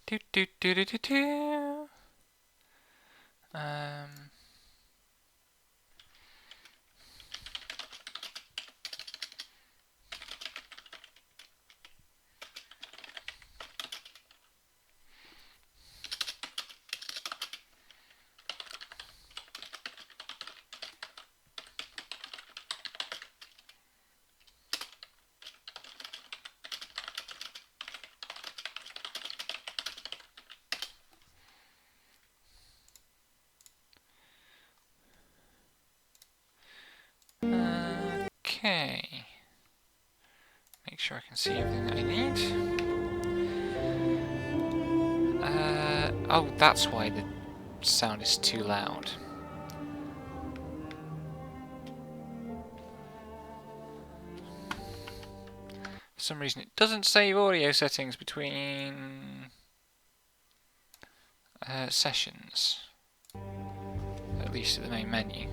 Do do do do do do. Um. Okay. Make sure I can see everything that I need. Oh, that's why the sound is too loud. For some reason it doesn't save audio settings between sessions. At least at the main menu.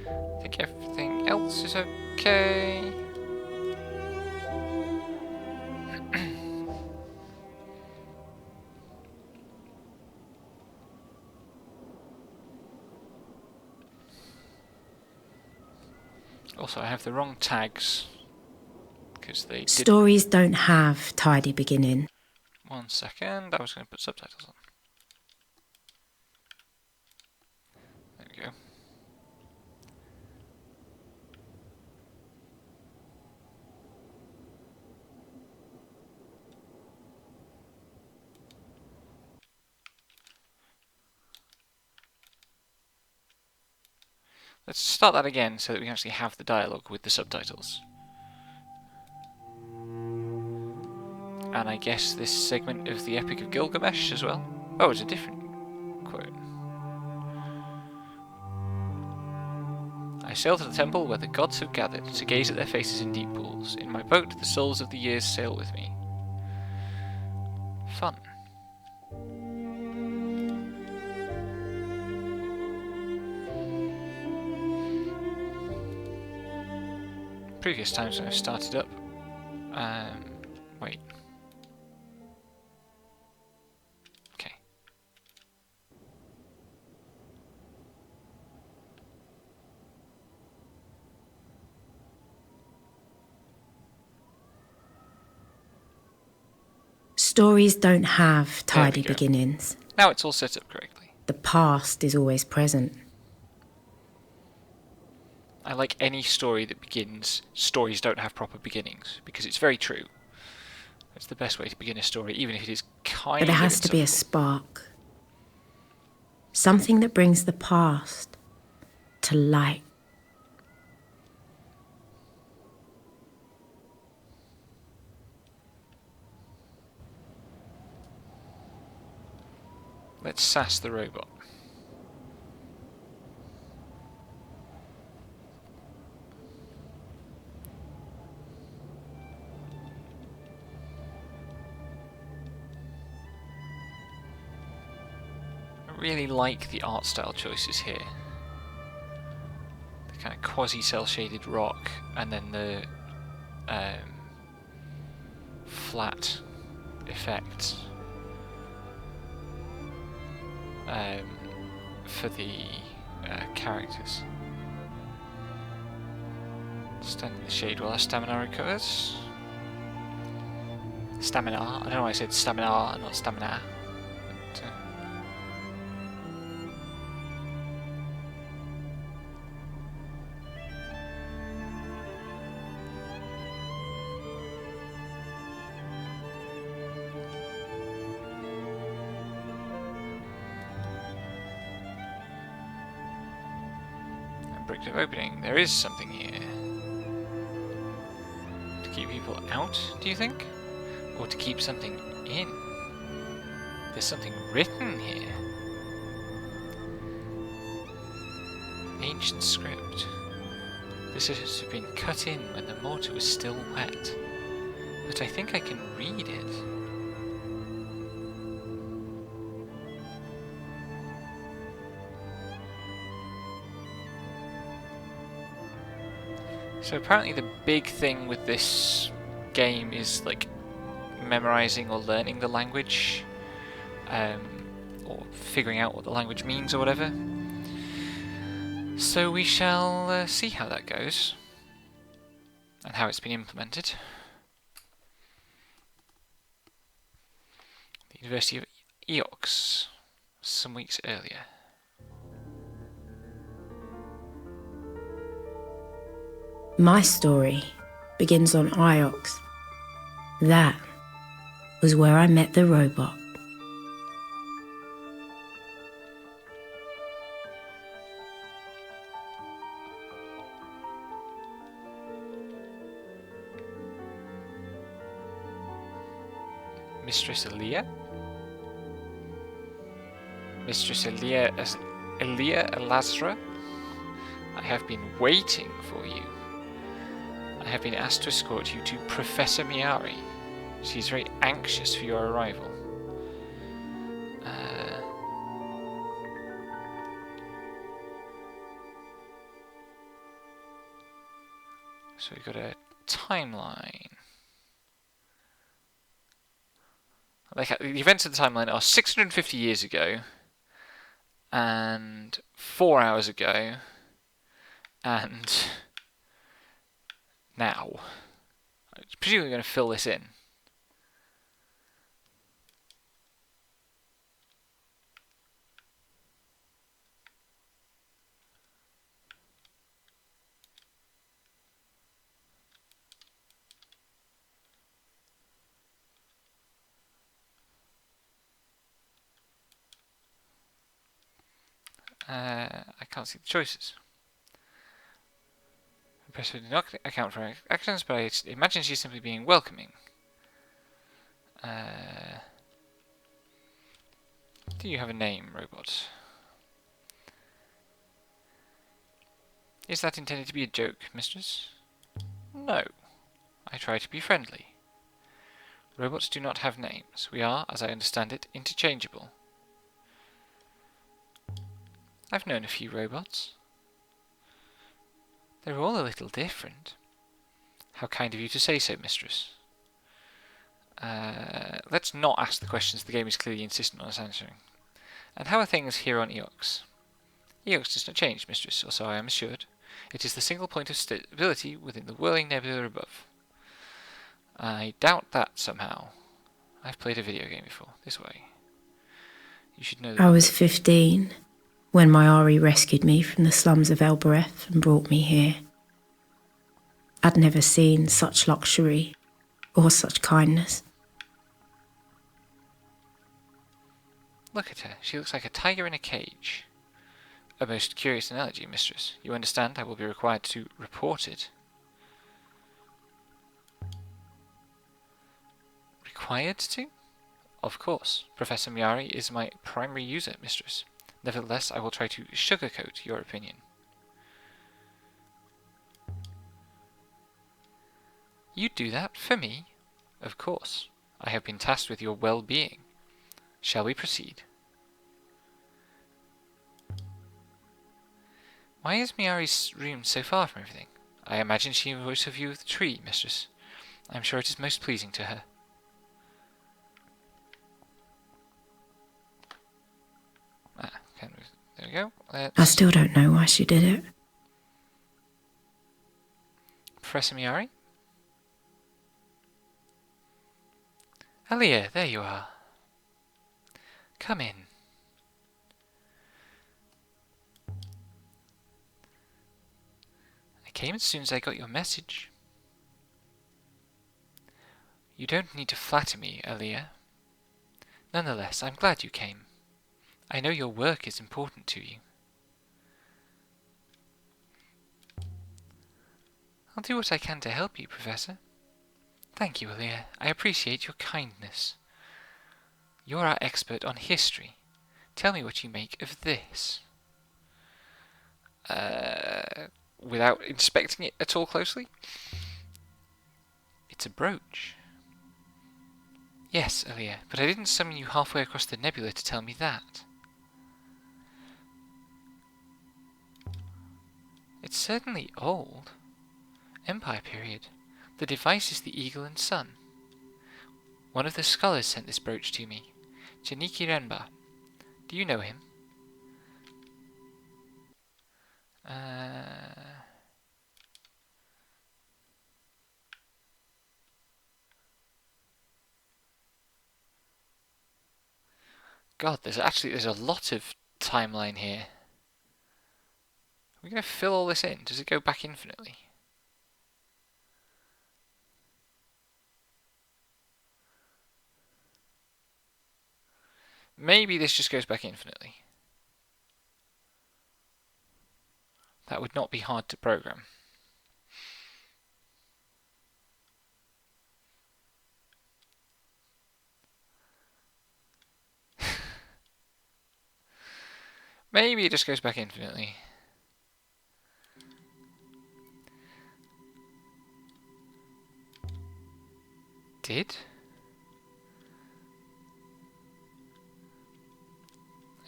I think everything else is okay. Also, I have the wrong tags because they didn't. Stories don't have tidy beginning. 1 second, I was going to put subtitles on. There we go. Let's start that again so that we can actually have the dialogue with the subtitles. And I guess this segment of the Epic of Gilgamesh as well. Oh, it's a different quote. I sail to the temple where the gods have gathered to gaze at their faces in deep pools. In my boat, the souls of the years sail with me. Fun. Previous times when I've started up. Wait. Okay. Stories don't have tidy go. beginnings. Now it's all set up correctly. The past is always present. I like any story that begins, stories don't have proper beginnings, because it's very true. It's the best way to begin a story, even if it is kind of But there has to be a spark. Something that brings the past to light. Let's sass the robot. I really like the art style choices here. The kind of quasi-cell shaded rock, and then the flat effects for the characters. Stand in the shade while our stamina recovers. Stamina. I don't know why I said stamina and not stamina. But, brick of opening. There is something here. To keep people out, do you think? Or to keep something in? There's something written here. Ancient script. This has been cut in when the mortar was still wet. But I think I can read it. So apparently the big thing with this game is like memorizing or learning the language. or figuring out what the language means or whatever. So we shall see how that goes and how it's been implemented. The University of Eox, some weeks earlier. My story begins on Iox. That was where I met the robot. Mistress Elia? Mistress Elia Elazra? I have been waiting for you. I have been asked to escort you to Professor Miari. She's very anxious for your arrival. So we've got a timeline. Like, the events of the timeline are 650 years ago, and 4 hours ago, and now. I'm presumably going to fill this in. I can't see the choices. Professor did not account for her actions, but I imagine she's simply being welcoming. Do you have a name, robot? Is that intended to be a joke, mistress? No. I try to be friendly. Robots do not have names. We are, as I understand it, interchangeable. I've known a few robots. They're all a little different. How kind of you to say so, mistress. Let's not ask the questions the game is clearly insistent on us answering. And how are things here on Eox? Eox does not change, mistress, or so I am assured. It is the single point of stability within the whirling nebula above. I doubt that somehow. I've played a video game before. This way. You should know that. I was 15 when Miari rescued me from the slums of Elbereth and brought me here. I'd never seen such luxury or such kindness. Look at her. She looks like a tiger in a cage. A most curious analogy, mistress. You understand I will be required to report it. Required to? Of course. Professor Miari is my primary user, mistress. Nevertheless, I will try to sugarcoat your opinion. You do that for me? Of course. I have been tasked with your well-being. Shall we proceed? Why is Miari's room so far from everything? I imagine she enjoys her view of the tree, mistress. I am sure it is most pleasing to her. There we go. I still don't know why she did it. Professor Miari? Alia, there you are. Come in. I came as soon as I got your message. You don't need to flatter me, Alia. Nonetheless, I'm glad you came. I know your work is important to you. I'll do what I can to help you, Professor. Thank you, Alia. I appreciate your kindness. You're our expert on history. Tell me what you make of this. Without inspecting it at all closely? It's a brooch. Yes, Alia, but I didn't summon you halfway across the nebula to tell me that. It's certainly old. Empire period. The device is the Eagle and Sun. One of the scholars sent this brooch to me. Janiki Renba. Do you know him? God, there's a lot of timeline here. We're going to fill all this in. Does it go back infinitely? Maybe this just goes back infinitely. That would not be hard to program. Maybe it just goes back infinitely. Did?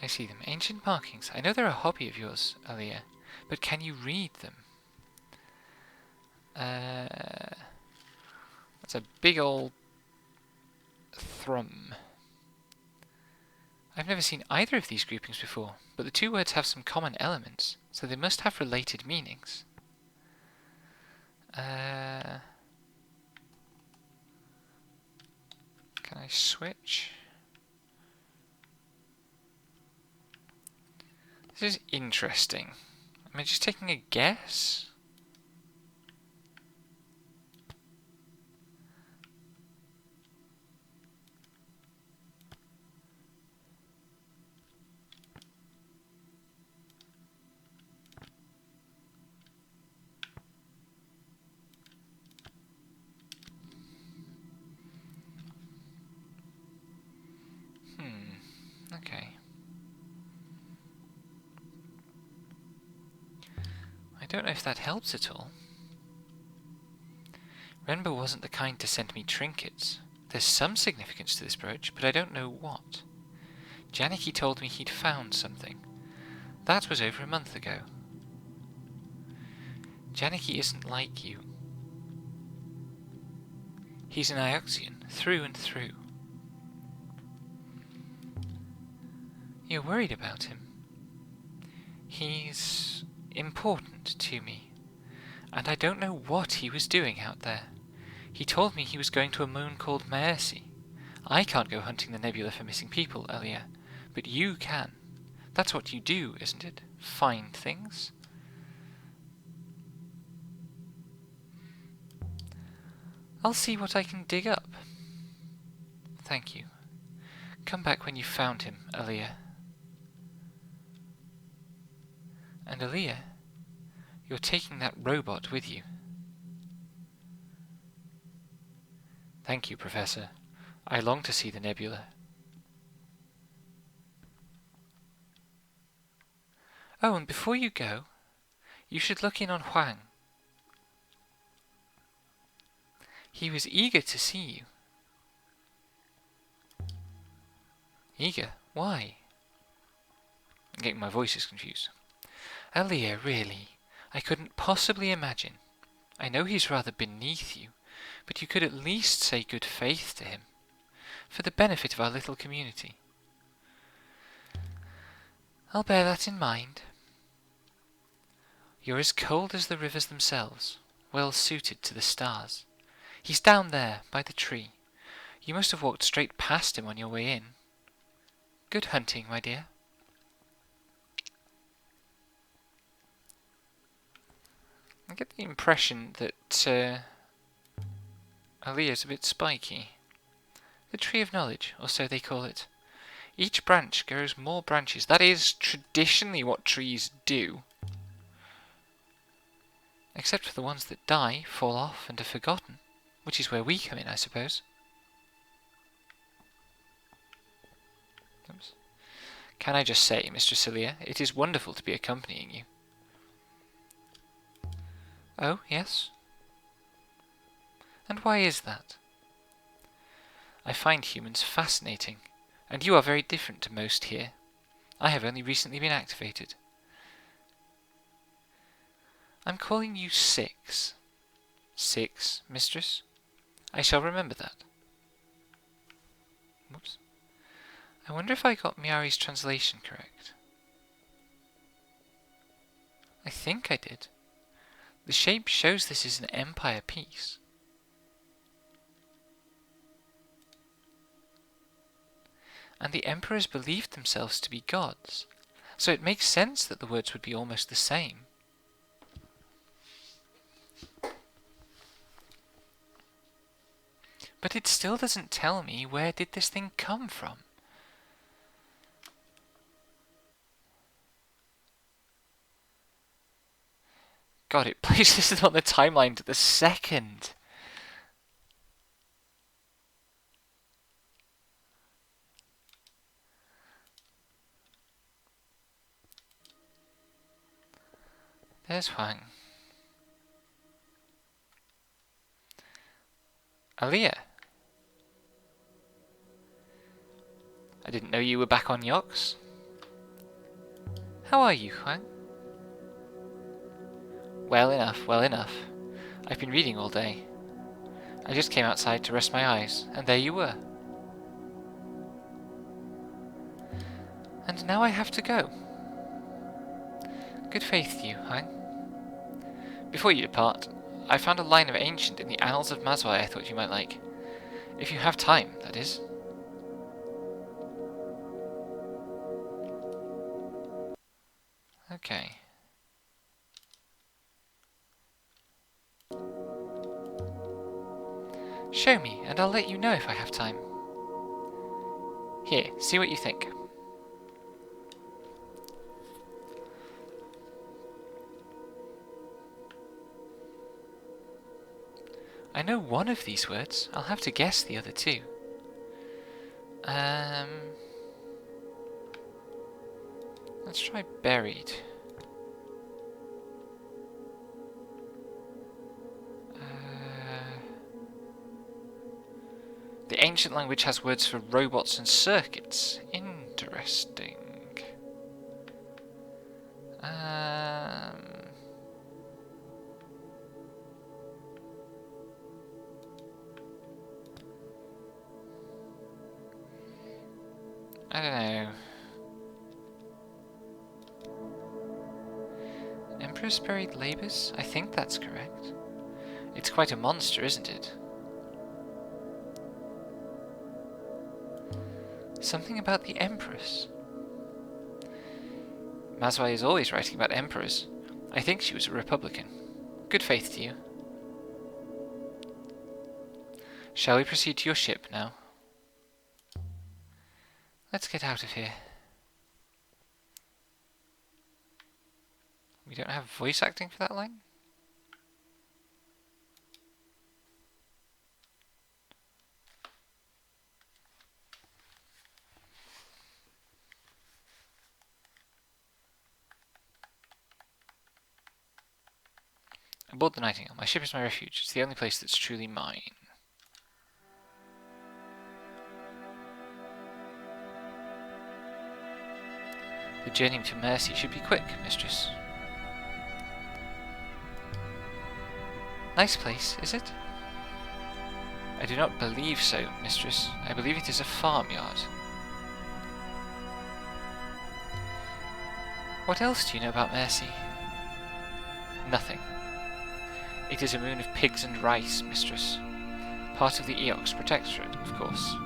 I see them. Ancient markings. I know they're a hobby of yours, Aaliyah, but can you read them? That's a big old thrum. I've never seen either of these groupings before, but the two words have some common elements, so they must have related meanings. Can I switch? This is interesting. Am I just taking a guess? Okay. I don't know if that helps at all. Renbo wasn't the kind to send me trinkets. There's some significance to this brooch, but I don't know what. Janiki told me he'd found something. That was over a month ago. Janiki isn't like you. He's an Ioxian, through and through. You're worried about him. He's important to me, and I don't know what he was doing out there. He told me he was going to a moon called Maersi. I can't go hunting the nebula for missing people, Aaliyah, but you can. That's what you do, isn't it? Find things? I'll see what I can dig up. Thank you. Come back when you've found him, Aaliyah. And Aaliyah, you're taking that robot with you. Thank you, Professor. I long to see the nebula. Oh, and before you go, you should look in on Huang. He was eager to see you. Eager? Why? I'm getting my voices confused. Aaliyah, really, I couldn't possibly imagine. I know he's rather beneath you, but you could at least say good faith to him, for the benefit of our little community. I'll bear that in mind. You're as cold as the rivers themselves, well suited to the stars. He's down there, by the tree. You must have walked straight past him on your way in. Good hunting, my dear. I get the impression that Aaliyah's a bit spiky. The tree of knowledge, or so they call it. Each branch grows more branches. That is traditionally what trees do. Except for the ones that die, fall off, and are forgotten. Which is where we come in, I suppose. Oops. Can I just say, Mistress Aaliyah, it is wonderful to be accompanying you. Oh, yes? And why is that? I find humans fascinating, and you are very different to most here. I have only recently been activated. I'm calling you Six. Six, mistress? I shall remember that. Whoops. I wonder if I got Miari's translation correct. I think I did. The shape shows this is an empire piece. And the emperors believed themselves to be gods, so it makes sense that the words would be almost the same. But it still doesn't tell me where did this thing come from. God, it places it on the timeline to the second. There's Huang. Aaliyah. I didn't know you were back on Yox. How are you, Huang? Well enough, well enough. I've been reading all day. I just came outside to rest my eyes, and there you were. And now I have to go. Good faith to you, Huang. Before you depart, I found a line of ancient in the Annals of Mazwai I thought you might like. If you have time, that is. Okay. Show me, and I'll let you know if I have time. Here, see what you think. I know one of these words. I'll have to guess the other two. Let's try buried. The ancient language has words for robots and circuits. Interesting. I don't know. Empress buried labors? I think that's correct. It's quite a monster, isn't it? Something about the Empress. Mazwai is always writing about emperors. I think she was a Republican. Good faith to you. Shall we proceed to your ship now? Let's get out of here. We don't have voice acting for that line? Aboard the Nightingale. My ship is my refuge. It's the only place that's truly mine. The journey to Mercy should be quick, mistress. Nice place, is it? I do not believe so, mistress. I believe it is a farmyard. What else do you know about Mercy? Nothing. It is a moon of pigs and rice, mistress. Part of the Eox Protectorate, of course.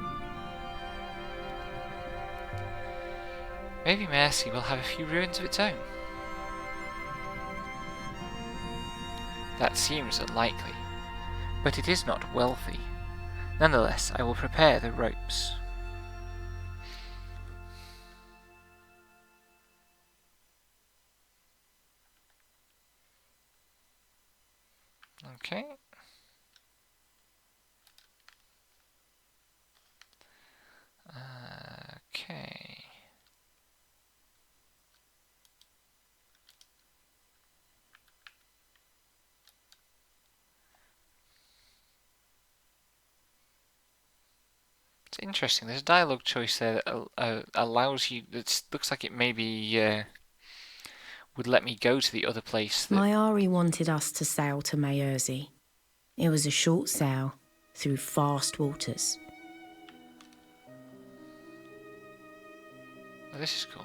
Maybe Mercy will have a few ruins of its own. That seems unlikely, but it is not wealthy. Nonetheless, I will prepare the ropes. Okay. Okay. It's interesting. There's a dialogue choice there that allows you. That looks like it maybe would let me go to the other place. Mayari wanted us to sail to Mayurzi. It was a short sail through fast waters. Oh, this is cool.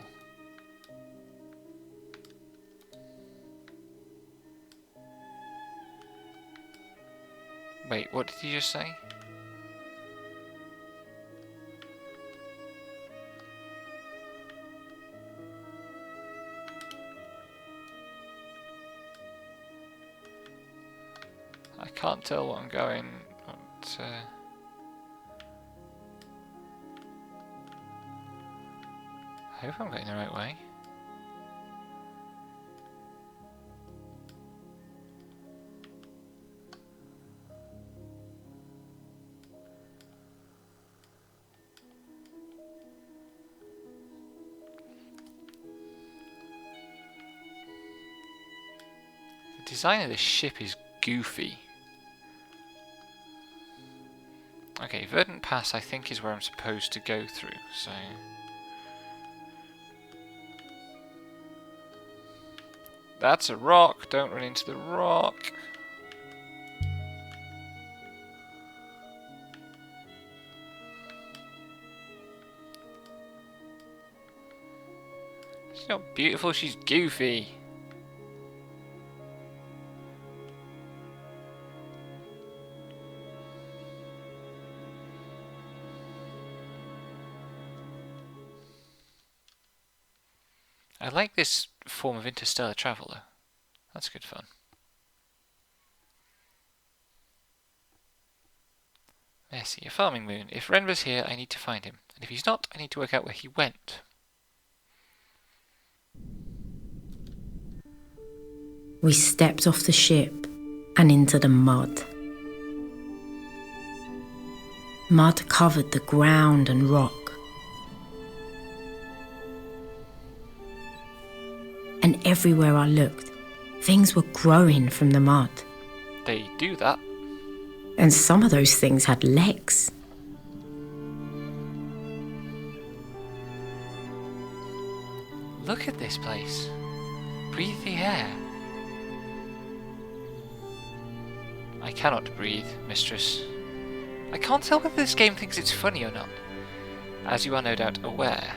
Wait, what did you just say? I can't tell what I'm going. I hope I'm going the right way. The design of this ship is goofy. Okay, Verdant Pass I think is where I'm supposed to go through, so... That's a rock, don't run into the rock. She's not beautiful, she's goofy. I like this form of interstellar travel though. That's good fun. Messi, a farming moon. If Renvar's here, I need to find him. And if he's not, I need to work out where he went. We stepped off the ship and into the mud. Mud covered the ground and rock. And everywhere I looked, things were growing from the mud. They do that. And some of those things had legs. Look at this place. Breathe the air. I cannot breathe, mistress. I can't tell whether this game thinks it's funny or not, as you are no doubt aware.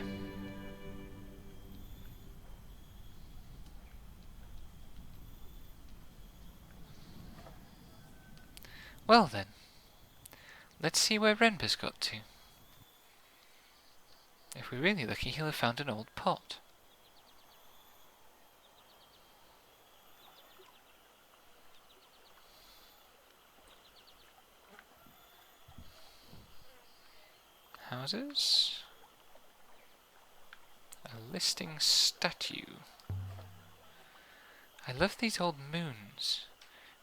Well then, let's see where Renvar's got to. If we're really lucky, he'll have found an old pot. Houses. A listing statue. I love these old moons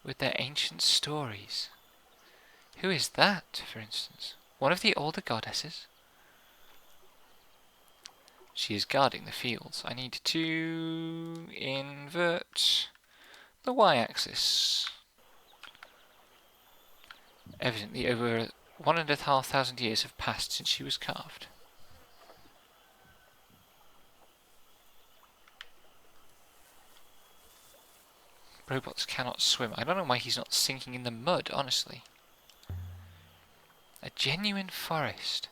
with their ancient stories. Who is that, for instance? One of the older goddesses? She is guarding the fields. I need to invert the y-axis. Evidently over 1,500 years have passed since she was carved. Robots cannot swim. I don't know why he's not sinking in the mud, honestly. A genuine forest.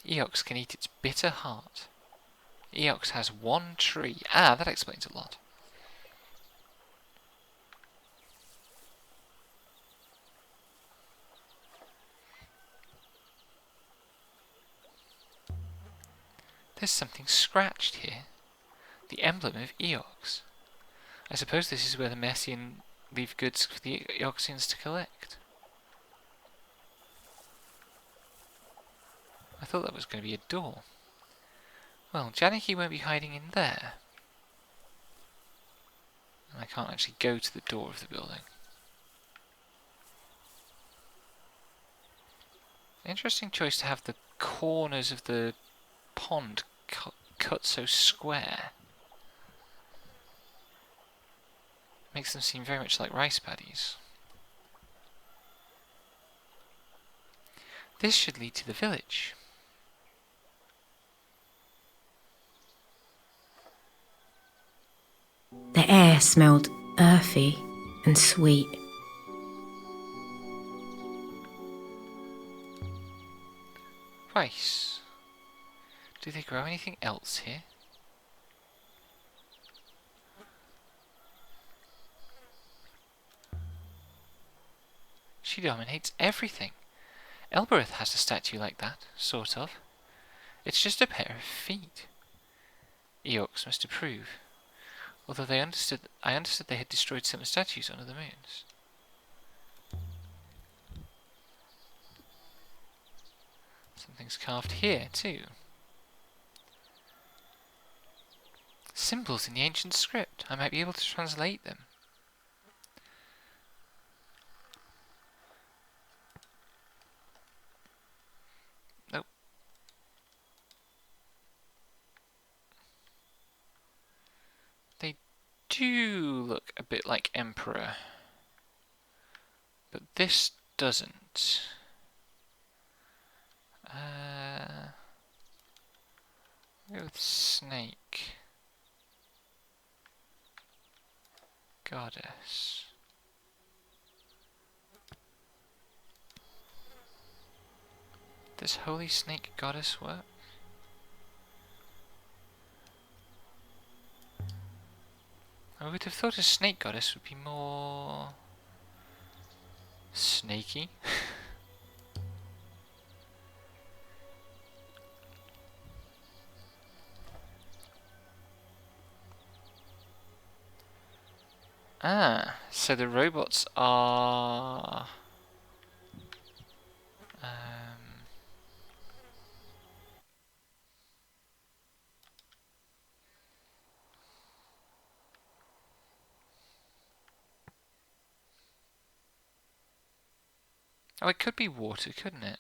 Eox can eat its bitter heart. Eox has one tree. Ah, that explains a lot. There's something scratched here. The emblem of Eox. I suppose this is where the Messian leave goods for the Eoxians to collect. I thought that was going to be a door. Well, Janiki won't be hiding in there. And I can't actually go to the door of the building. Interesting choice to have the corners of the pond cut so square. Makes them seem very much like rice paddies. This should lead to the village. The air smelled earthy and sweet. Rice. Do they grow anything else here? She dominates everything. Elbereth has a statue like that, sort of. It's just a pair of feet. Eox must approve. Although I understood they had destroyed some statues on other moons. Something's carved here, too. Symbols in the ancient script. I might be able to translate them. Nope. They do look a bit like Emperor. But this doesn't. Go with Snake. Goddess. Does Holy Snake Goddess work? I would have thought a Snake Goddess would be more snaky. Ah, so the robots are... Oh, it could be water, couldn't it?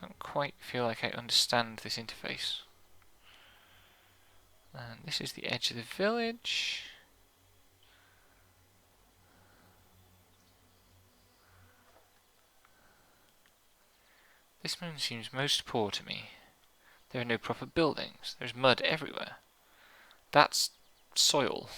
Don't quite feel like I understand this interface. And this is the edge of the village. This moon seems most poor to me. There are no proper buildings. There's mud everywhere. That's soil.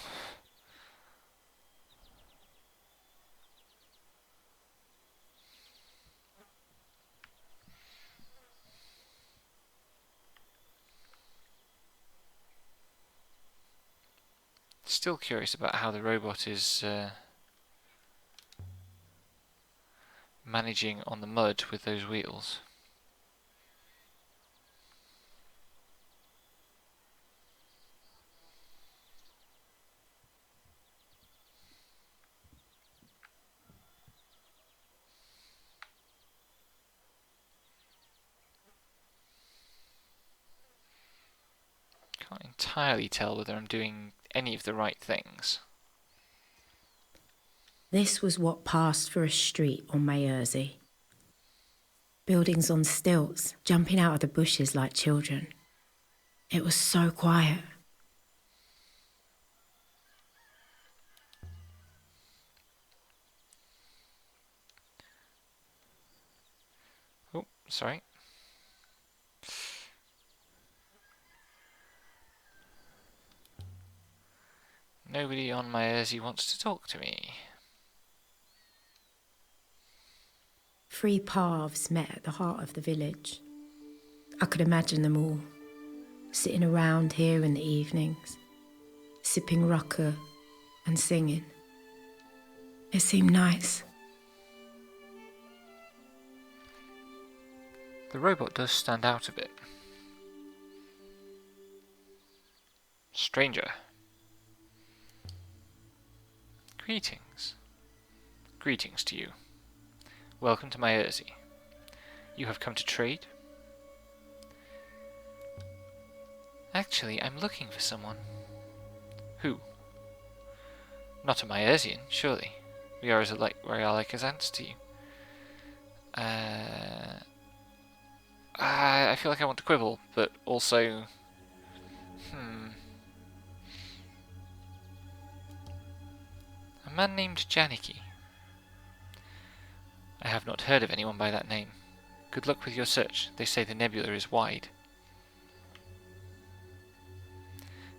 Still curious about how the robot is managing on the mud with those wheels. Can't entirely tell whether I'm doing any of the right things. This was what passed for a street on Mayersey. Buildings on stilts, jumping out of the bushes like children. It was so quiet. Oh, sorry. Nobody on Mayersey wants to talk to me. 3 paths met at the heart of the village. I could imagine them all, sitting around here in the evenings, sipping rucker and singing. It seemed nice. The robot does stand out a bit. Stranger. Greetings. Greetings to you. Welcome to Mayersey. You have come to trade? Actually, I'm looking for someone. Who? Not a Mayersian, surely. We are like as ants to you. I feel like I want to quibble, but also... A man named Janicki. I have not heard of anyone by that name. Good luck with your search. They say the nebula is wide.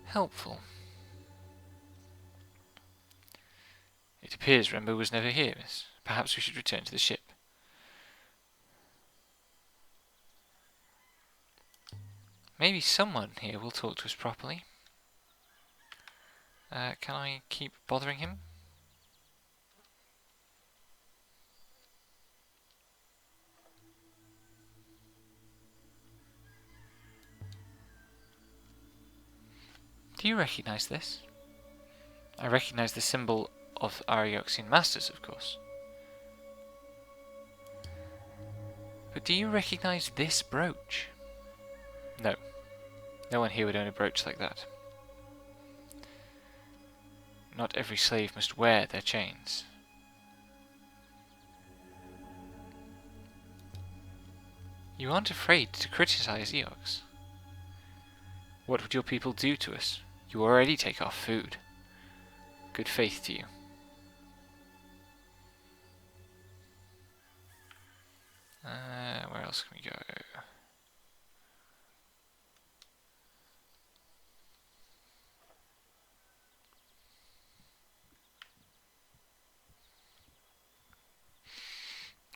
Helpful. It appears Rembo was never here, miss. Perhaps we should return to the ship. Maybe someone here will talk to us properly. Can I keep bothering him? Do you recognize this? I recognize the symbol of our Eoxian masters, of course. But do you recognize this brooch? No. No one here would own a brooch like that. Not every slave must wear their chains. You aren't afraid to criticize Eox. What would your people do to us? You already take our food. Good faith to you. Where else can we go?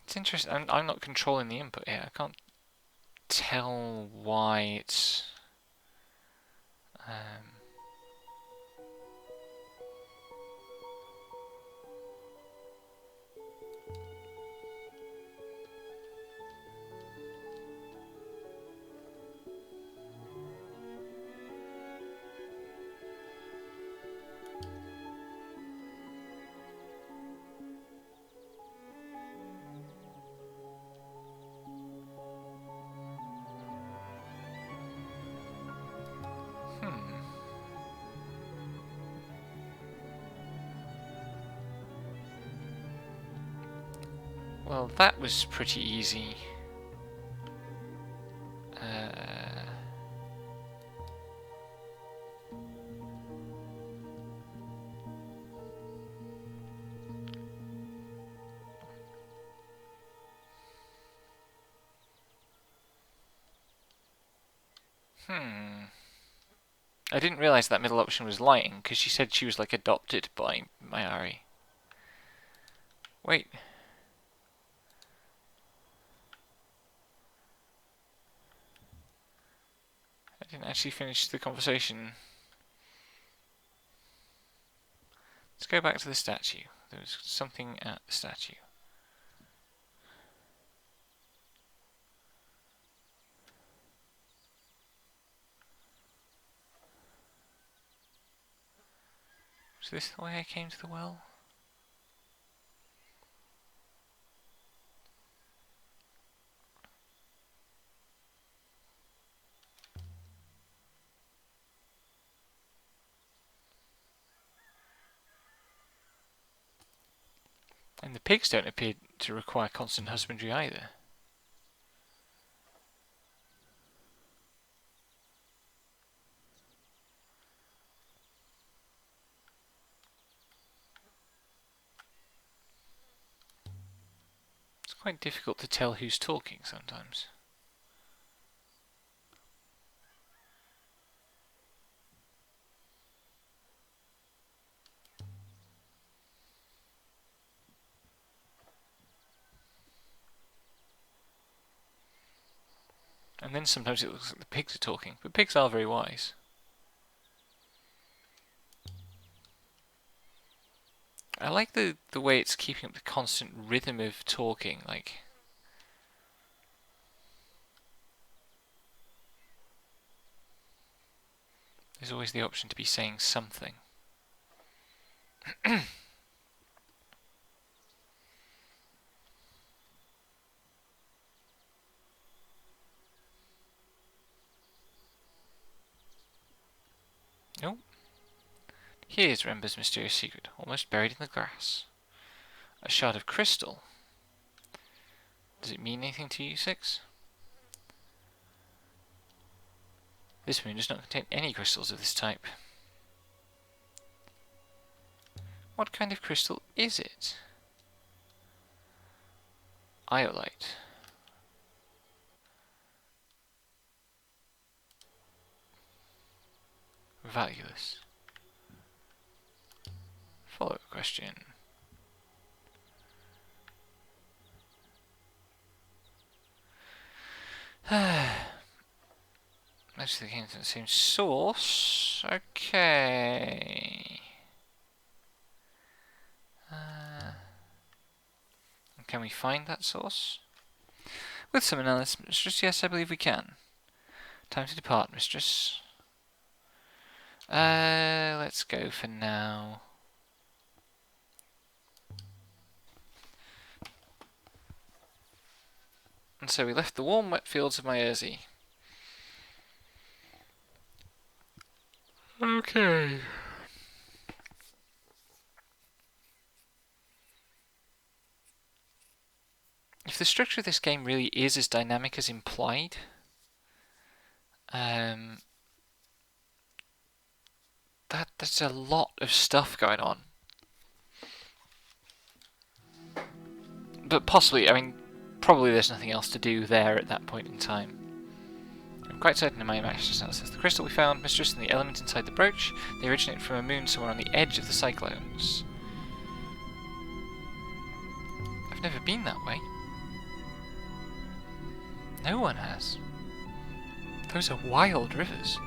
It's interesting. I'm not controlling the input here. I can't tell why it's... Well, that was pretty easy. I didn't realise that middle option was lying, because she said she was like adopted by Mayari. Wait. I didn't actually finish the conversation. Let's go back to the statue. There was something at the statue. Is this the way I came to the well? And the pigs don't appear to require constant husbandry either. It's quite difficult to tell who's talking sometimes. And then sometimes it looks like the pigs are talking, but pigs are very wise. I like the way it's keeping up the constant rhythm of talking, like... There's always the option to be saying something. Oh. Here's Rembo's mysterious secret, almost buried in the grass. A shard of crystal. Does it mean anything to you, Six? This moon does not contain any crystals of this type. What kind of crystal is it? Iolite. Valueless. Follow-up question. Most of the games at the same source. Okay. Can we find that source? With some analysis, mistress, yes, I believe we can. Time to depart, mistress. Let's go for now. And so we left the warm, wet fields of Myersey. Okay. If the structure of this game really is as dynamic as implied, that's a lot of stuff going on. But possibly, I mean, probably there's nothing else to do there at that point in time. I'm quite certain in my imagination analysis, the crystal we found, mistress, and the element inside the brooch, they originate from a moon somewhere on the edge of the cyclones. I've never been that way. No one has. Those are wild rivers.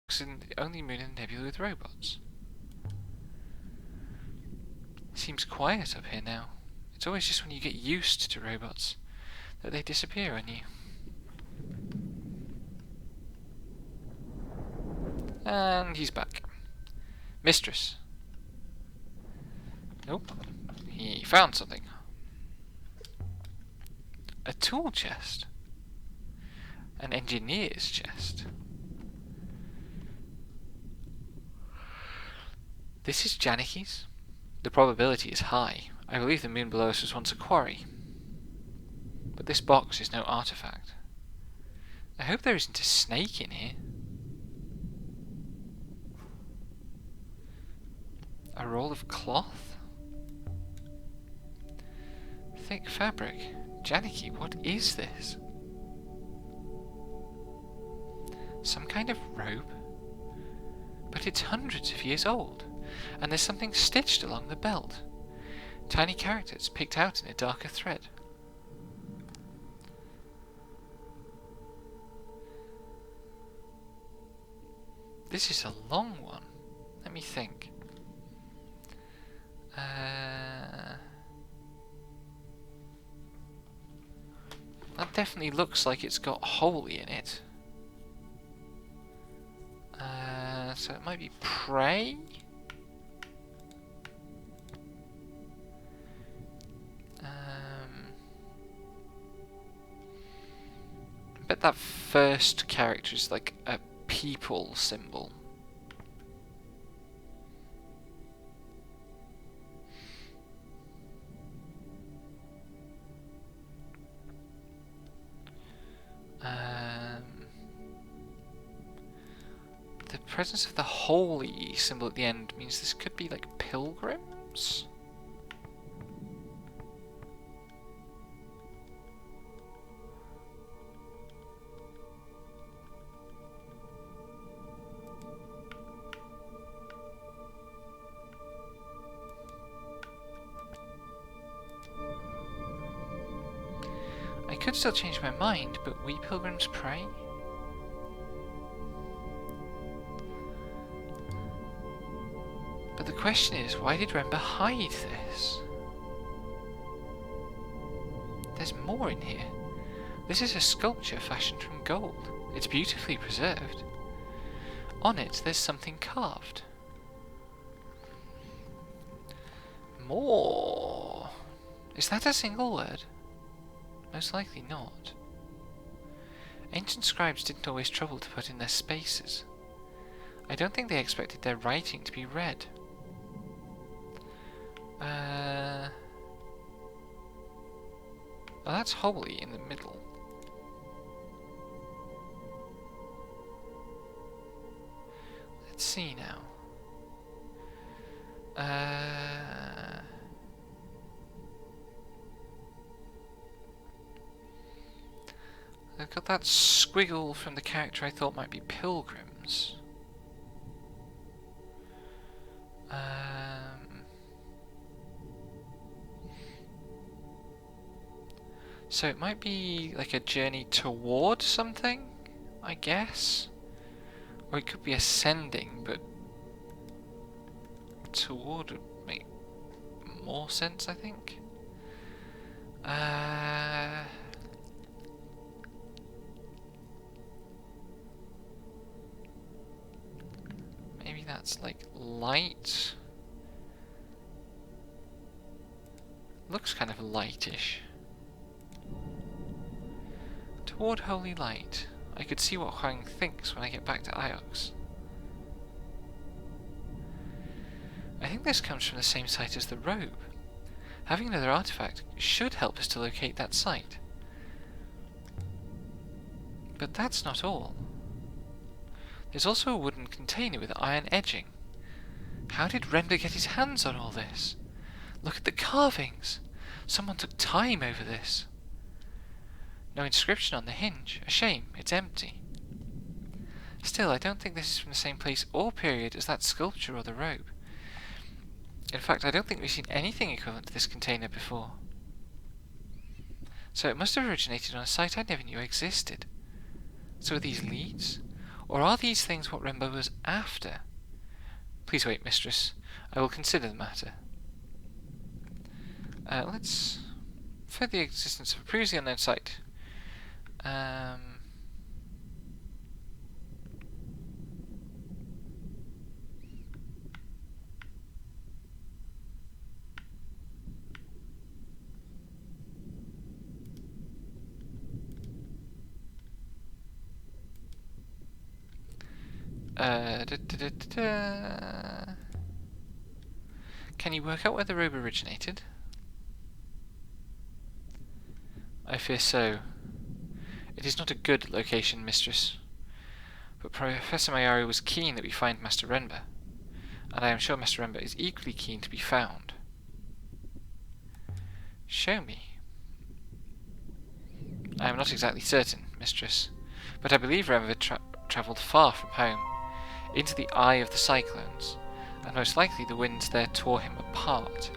It's the only moon in the nebula with robots. It seems quiet up here now. It's always just when you get used to robots that they disappear on you. And he's back. Mistress. Nope. He found something. A tool chest. An engineer's chest. This is Janicki's? The probability is high. I believe the moon below us was once a quarry. But this box is no artifact. I hope there isn't a snake in here. A roll of cloth? Thick fabric. Janicki, what is this? Some kind of robe? But it's hundreds of years old, and there's something stitched along the belt. Tiny characters picked out in a darker thread. This is a long one. Let me think. That definitely looks like it's got holy in it. So it might be prey? I bet that first character is like a people symbol. The presence of the holy symbol at the end means this could be like pilgrims? I could still change my mind, but we pilgrims pray? But the question is, why did Remba hide this? There's more in here. This is a sculpture fashioned from gold. It's beautifully preserved. On it, there's something carved. More. Is that a single word? Most likely not. Ancient scribes didn't always trouble to put in their spaces. I don't think they expected their writing to be read. Well, that's holy in the middle. Let's see now. I've got that squiggle from the character I thought might be pilgrims. So it might be like a journey toward something, I guess? Or it could be ascending, but toward would make more sense, I think. Maybe that's like light. Looks kind of lightish. Toward holy light. I could see what Huang thinks when I get back to Iox. I think this comes from the same site as the robe. Having another artifact should help us to locate that site. But that's not all. There's also a wooden container with iron edging. How did Remba get his hands on all this? Look at the carvings! Someone took time over this. No inscription on the hinge. A shame, it's empty. Still, I don't think this is from the same place or period as that sculpture or the robe. In fact, I don't think we've seen anything equivalent to this container before. So it must have originated on a site I never knew existed. So are these leads? Or are these things what Rembo was after? Please wait, mistress. I will consider the matter. Let's infer the existence of a previously unknown site. Can you work out where the robe originated? I fear so. It is not a good location, mistress. But Professor Mayari was keen that we find Master Renba, and I am sure Master Renba is equally keen to be found. Show me. I am not exactly certain, mistress, but I believe Renba travelled far from home, into the eye of the cyclones, and most likely the winds there tore him apart.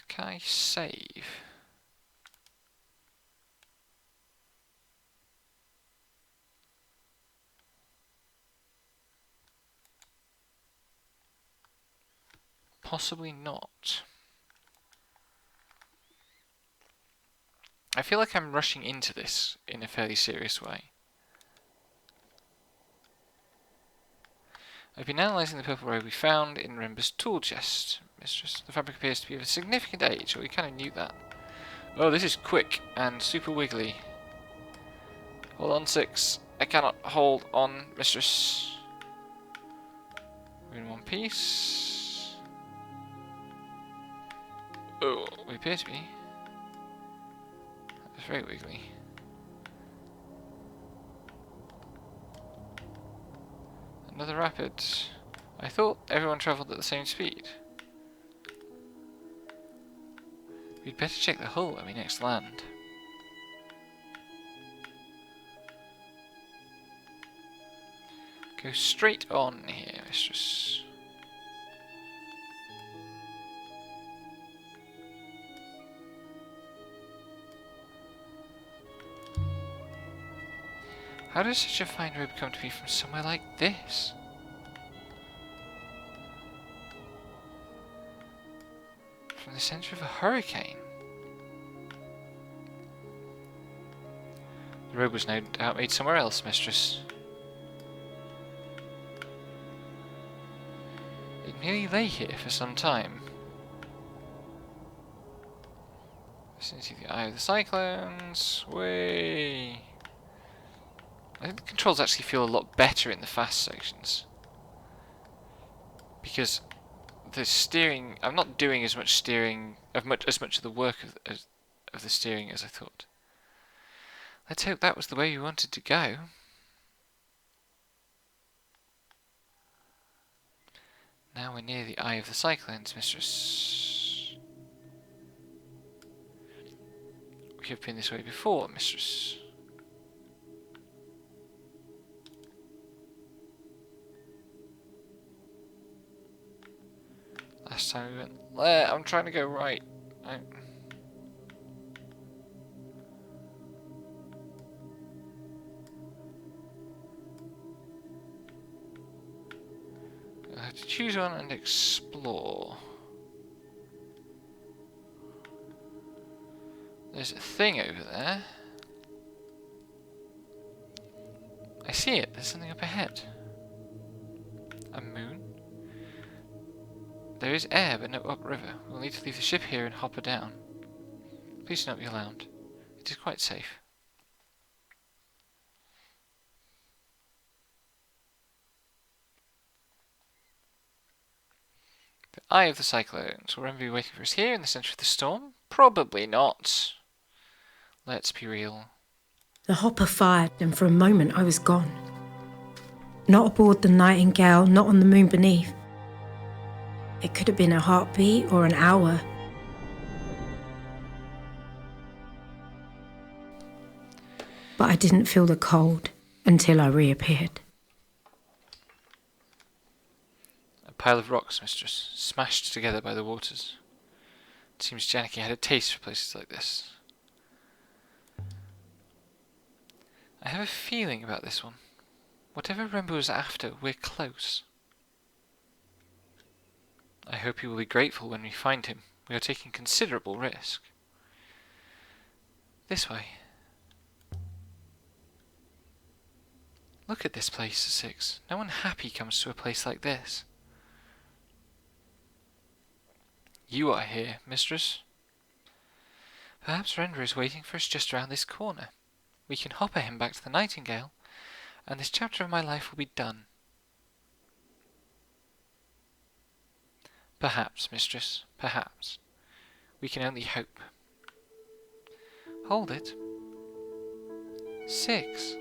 Can I save? Possibly not. I feel like I'm rushing into this in a fairly serious way. I've been analysing the purple robe we found in Renba's tool chest, mistress. The fabric appears to be of a significant age, or we kind of knew that. Oh, this is quick and super wiggly. Hold on, 6. I cannot hold on, mistress. We're in one piece. Oh, we appear to be. It's very wiggly. Another rapid. I thought everyone travelled at the same speed. We'd better check the hull when we next land. Go straight on here, mistress. How does such a fine robe come to be from somewhere like this? From the centre of a hurricane. The robe was no doubt made somewhere else, mistress. It merely lay here for some time. Vicinity of the eye of the cyclones. Way. I think the controls actually feel a lot better in the fast sections, because the steering, I'm not doing as much steering, as much of the work of the steering as I thought. Let's hope that was the way we wanted to go. Now we're near the eye of the cyclones, mistress. We have been this way before, mistress. Last time we went there, I'm trying to go right. I have to choose one and explore. There's a thing over there. I see it. There's something up ahead. A moon? There is air, but no upriver. We'll need to leave the ship here and hop her down. Please do not be alarmed. It is quite safe. The eye of the cyclones. Will Ren be waiting for us here in the centre of the storm? Probably not. Let's be real. The hopper fired, and for a moment I was gone. Not aboard the Nightingale, not on the moon beneath. It could have been a heartbeat or an hour. But I didn't feel the cold until I reappeared. A pile of rocks, mistress, smashed together by the waters. It seems Janaki had a taste for places like this. I have a feeling about this one. Whatever Rembo is after, we're close. I hope he will be grateful when we find him. We are taking considerable risk. This way. Look at this place, Six. No one happy comes to a place like this. You are here, mistress. Perhaps Render is waiting for us just around this corner. We can hopper him back to the Nightingale, and this chapter of my life will be done. Perhaps, mistress, perhaps. We can only hope. Hold it. 6.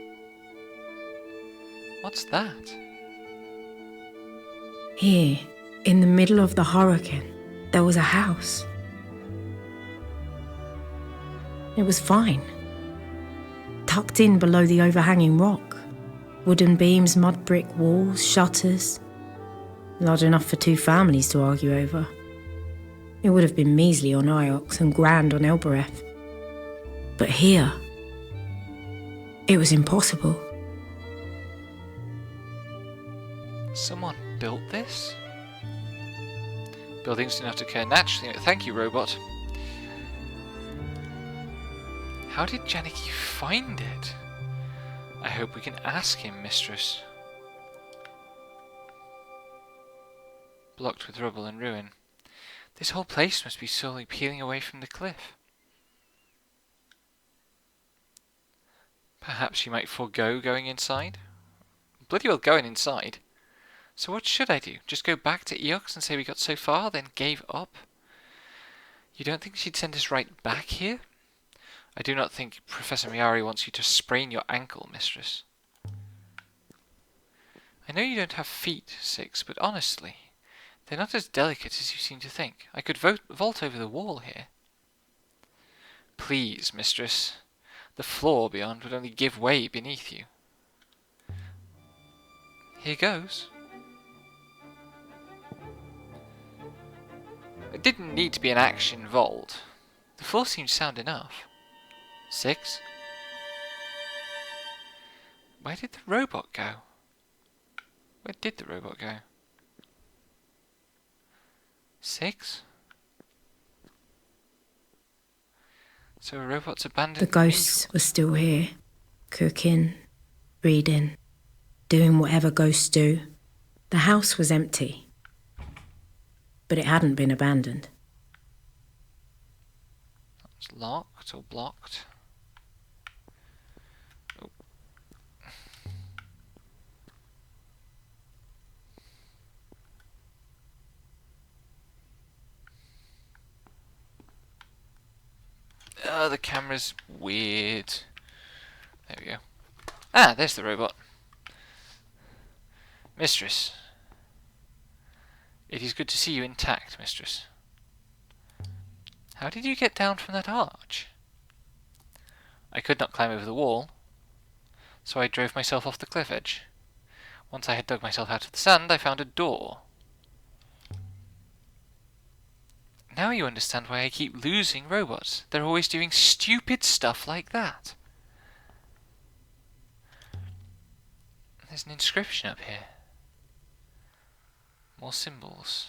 What's that? Here, in the middle of the hurricane, there was a house. It was fine. Tucked in below the overhanging rock. Wooden beams, mud brick walls, shutters. Large enough for 2 families to argue over. It would have been measly on Iox and grand on Elbereth. But here, it was impossible. Someone built this? Buildings do not occur naturally. Thank you, robot. How did Janaki find it? I hope we can ask him, mistress. Blocked with rubble and ruin. This whole place must be slowly peeling away from the cliff. Perhaps you might forego going inside? Bloody well going inside. So what should I do? Just go back to Eox and say we got so far, then gave up? You don't think she'd send us right back here? I do not think Professor Miari wants you to sprain your ankle, mistress. I know you don't have feet, 6, but honestly, they're not as delicate as you seem to think. I could vault over the wall here. Please, mistress. The floor beyond would only give way beneath you. Here goes. It didn't need to be an action vault. The floor seemed sound enough. 6. Where did the robot go? Where did the robot go? 6? So a robot's abandoned The ghosts were still here, cooking, reading, doing whatever ghosts do. The house was empty, but it hadn't been abandoned. It's locked or blocked. Oh. Oh, the camera's weird. There we go. Ah, there's the robot. Mistress. It is good to see you intact, mistress. How did you get down from that arch? I could not climb over the wall, so I drove myself off the cliff edge. Once I had dug myself out of the sand, I found a door. Now you understand why I keep losing robots. They're always doing stupid stuff like that. There's an inscription up here. More symbols.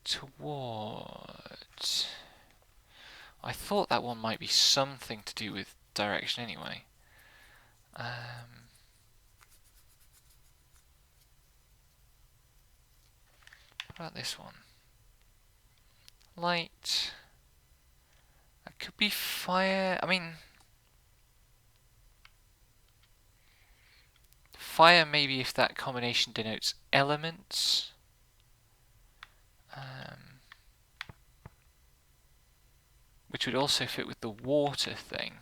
Towards. I thought that one might be something to do with direction anyway. What about this one? Light. That could be fire. I mean, fire, maybe if that combination denotes elements. Which would also fit with the water thing.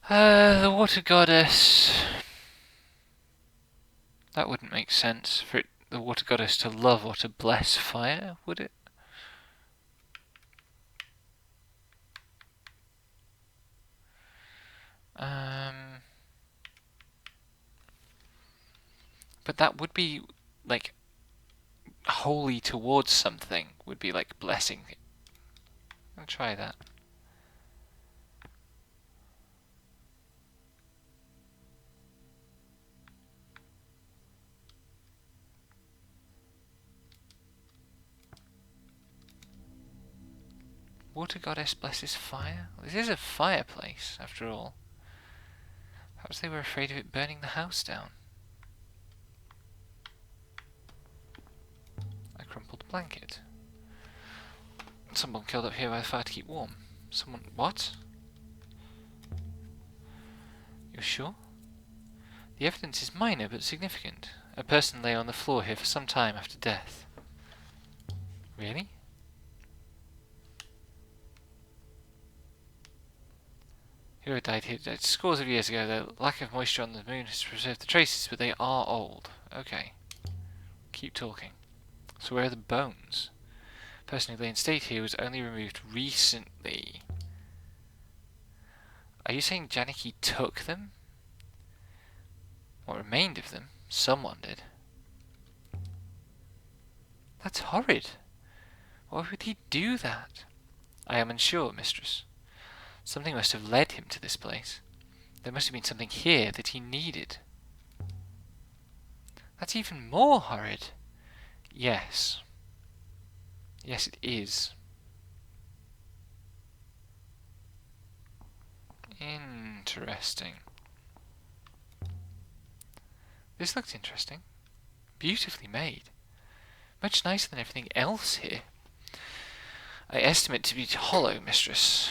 The water goddess. That wouldn't make sense for the water goddess to love or to bless fire, would it? But that would be like holy towards something, would be like blessing it. I'll try that. Water goddess blesses fire? This is a fireplace, after all. Perhaps they were afraid of it burning the house down. A crumpled blanket. Someone killed up here by the fire to keep warm. Someone... what? You're sure? The evidence is minor but significant. A person lay on the floor here for some time after death. Really? Hero died here scores of years ago. The lack of moisture on the moon has preserved the traces, but they are old. Okay. Keep talking. So where are the bones? The person who lay in state here was only removed recently. Are you saying Janiki took them? What remained of them? Someone did. That's horrid. Why would he do that? I am unsure, mistress. Something must have led him to this place. There must have been something here that he needed. That's even more horrid. Yes. Yes, it is. Interesting. This looks interesting. Beautifully made. Much nicer than everything else here. I estimate to be hollow, mistress.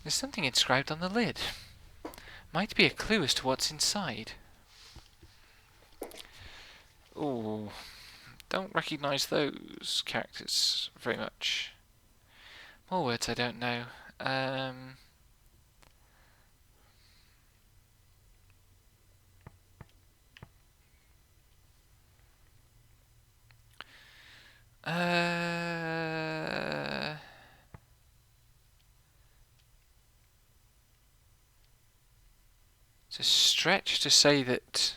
There's something inscribed on the lid. Might be a clue as to what's inside. Ooh. Don't recognise those characters very much. More words I don't know. It's a stretch to say that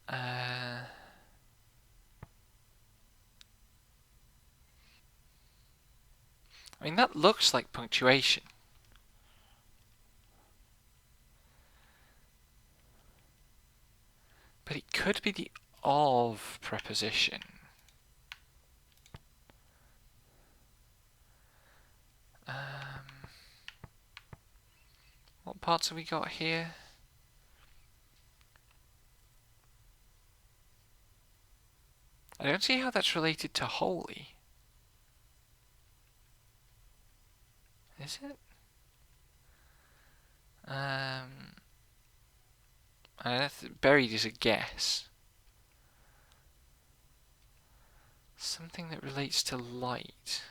I mean, that looks like punctuation. But it could be the of preposition. What parts have we got here? I don't see how that's related to holy. Is it? Buried is a guess. Something that relates to light.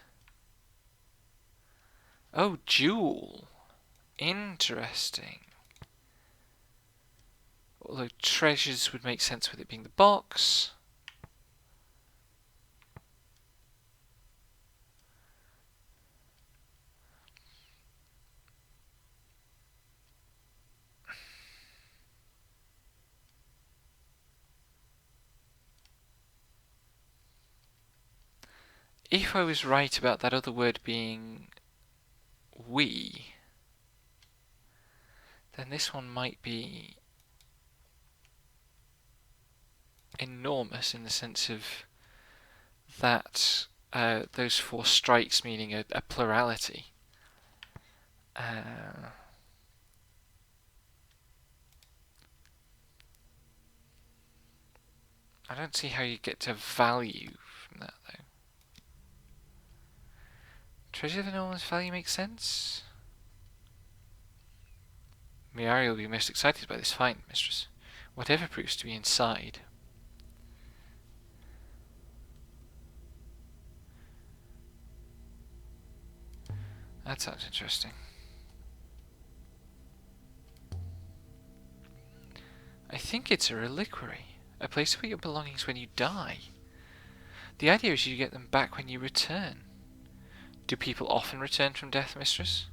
Oh, jewel. Interesting. Although treasures would make sense with it being the box. If I was right about that other word being we, then this one might be enormous in the sense of that those four strikes meaning a plurality. don't see how you get to value from that, though. Treasure of enormous value makes sense? Miari will be most excited by this find, mistress. Whatever proves to be inside. That sounds interesting. I think it's a reliquary. A place to put your belongings when you die. The idea is you get them back when you return. Do people often return from death, mistress?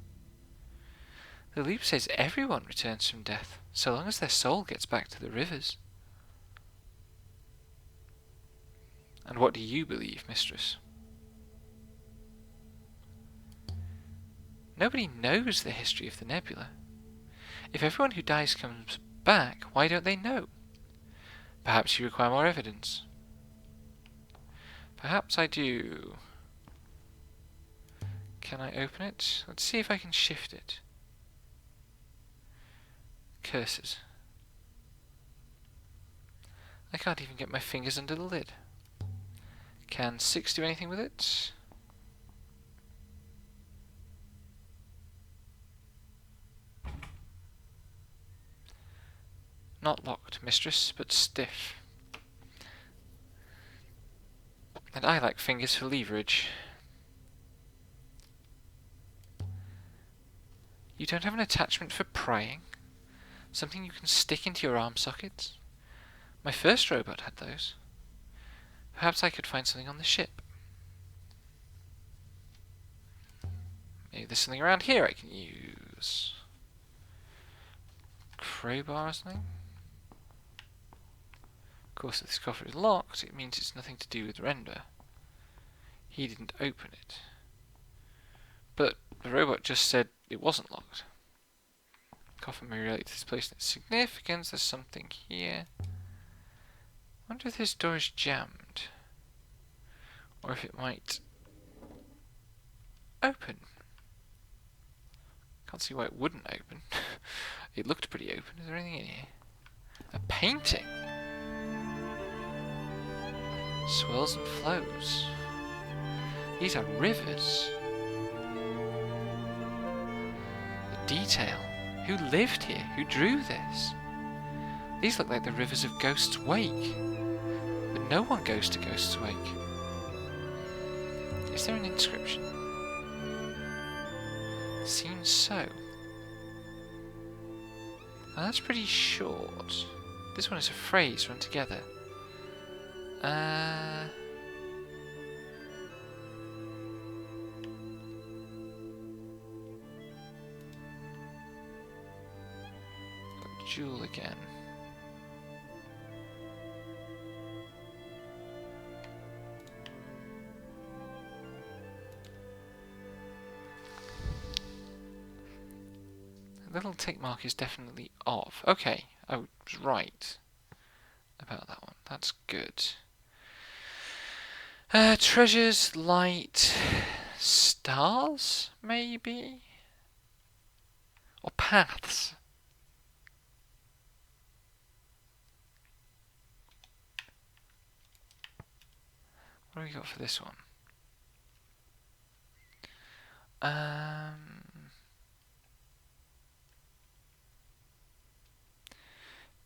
The leap says everyone returns from death, so long as their soul gets back to the rivers. And what do you believe, mistress? Nobody knows the history of the nebula. If everyone who dies comes back, why don't they know? Perhaps you require more evidence. Perhaps I do. Can I open it? Let's see if I can shift it. Curses. I can't even get my fingers under the lid. Can 6 do anything with it? Not locked, mistress, but stiff. And I like fingers for leverage. You don't have an attachment for prying? Something you can stick into your arm sockets? My first robot had those. Perhaps I could find something on the ship. Maybe there's something around here I can use. Crowbar or something? Of course, if this coffer is locked, it means it's nothing to do with Render. He didn't open it. But the robot just said it wasn't locked. Coffer may relate to this place and its significance. There's something here. I wonder if this door is jammed. Or if it might open. Can't see why it wouldn't open. It looked pretty open. Is there anything in here? A painting! Swirls and flows. These are rivers. The detail. Who lived here? Who drew this? These look like the rivers of Ghost's Wake. But no one goes to Ghost's Wake. Is there an inscription? Seems so. Now that's pretty short. This one is a phrase run together. Jewel again. The little tick mark is definitely off. Okay, I was right about that one. That's good. Treasures, light, stars, maybe? Or paths? What do we got for this one?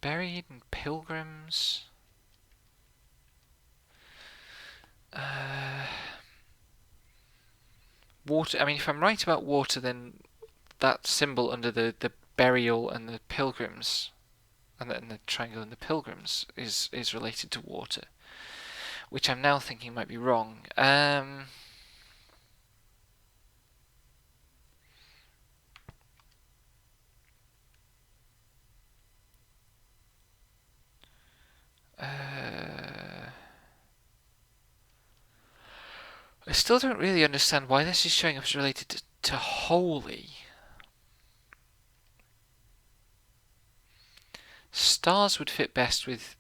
Buried in pilgrims. Water. I mean, if I'm right about water, then that symbol under the burial and the pilgrims, and the triangle and the pilgrims is related to water, which I'm now thinking might be wrong. I still don't really understand why this is showing up as related to holy. Stars would fit best with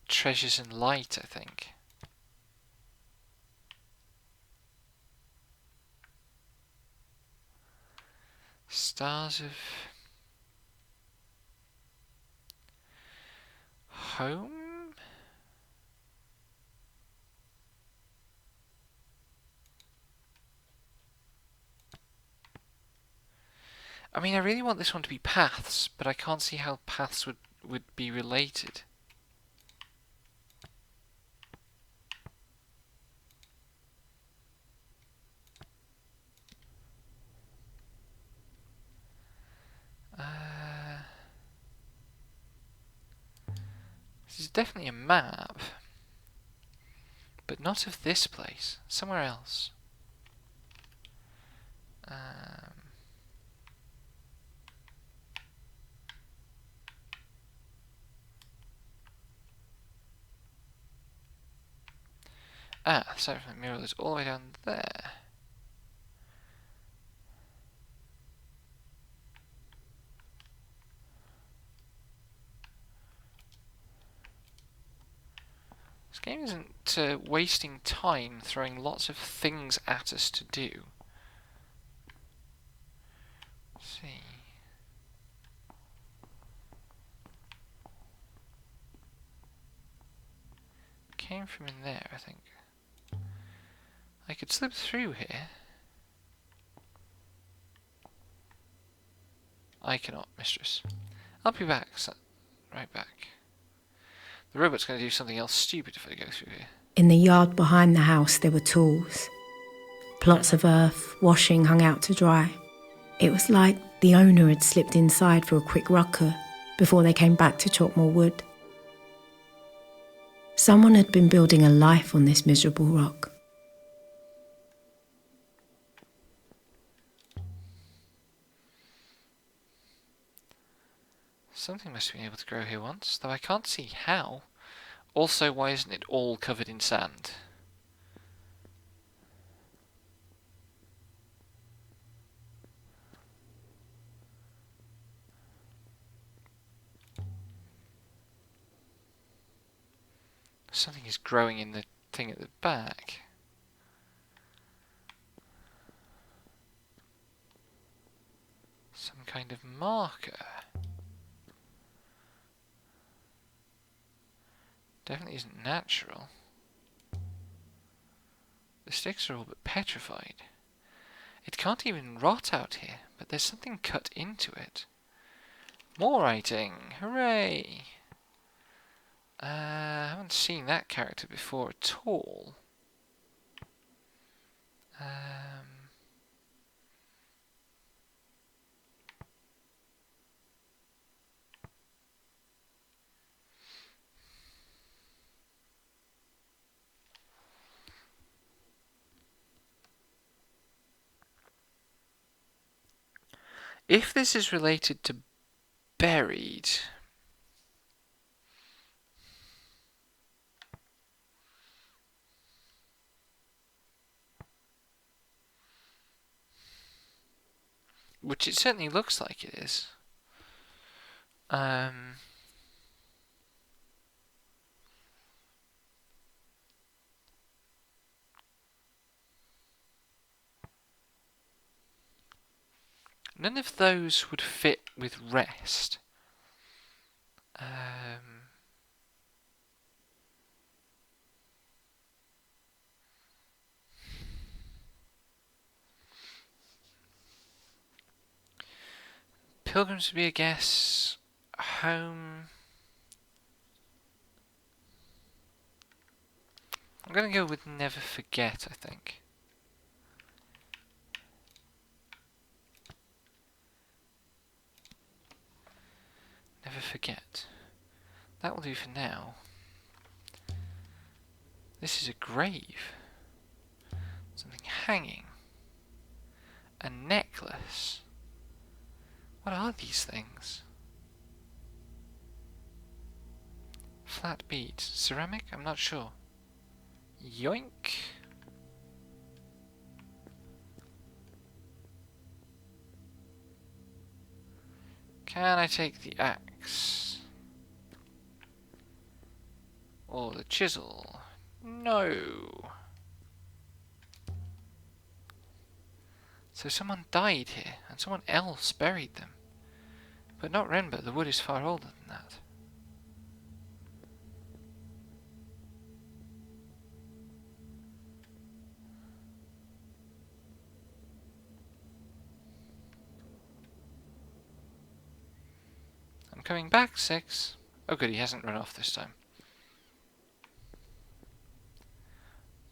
treasures and light, I think. Stars of home? I mean, I really want this one to be paths, but I can't see how paths would be related. This is definitely a map, but not of this place. Somewhere else. The Cyberpunk mural is all the way down there. This game isn't wasting time throwing lots of things at us to do. Let's see. Came from in there, I think. I could slip through here. I cannot, mistress. I'll be back, right back. The robot's going to do something else stupid if I go through here. In the yard behind the house, there were tools. Plots of earth, washing hung out to dry. It was like the owner had slipped inside for a quick rucker before they came back to chop more wood. Someone had been building a life on this miserable rock. Something must have been able to grow here once, though I can't see how. Also, why isn't it all covered in sand? Something is growing in the thing at the back. Some kind of marker. Definitely isn't natural. The sticks are all but petrified. It can't even rot out here, but there's something cut into it. More writing! Hooray! I haven't seen that character before at all. If this is related to buried... which it certainly looks like it is. None of those would fit with rest. Pilgrims would be a guess. Home. I'm going to go with never forget, I think. Never forget. That will do for now. This is a grave. Something hanging. A necklace. What are these things? Flat beads. Ceramic? I'm not sure. Yoink. Can I take the axe? Or the chisel? No. So someone died here, and someone else buried them. But not Renber, the wood is far older than that. coming back, 6. Oh good, he hasn't run off this time.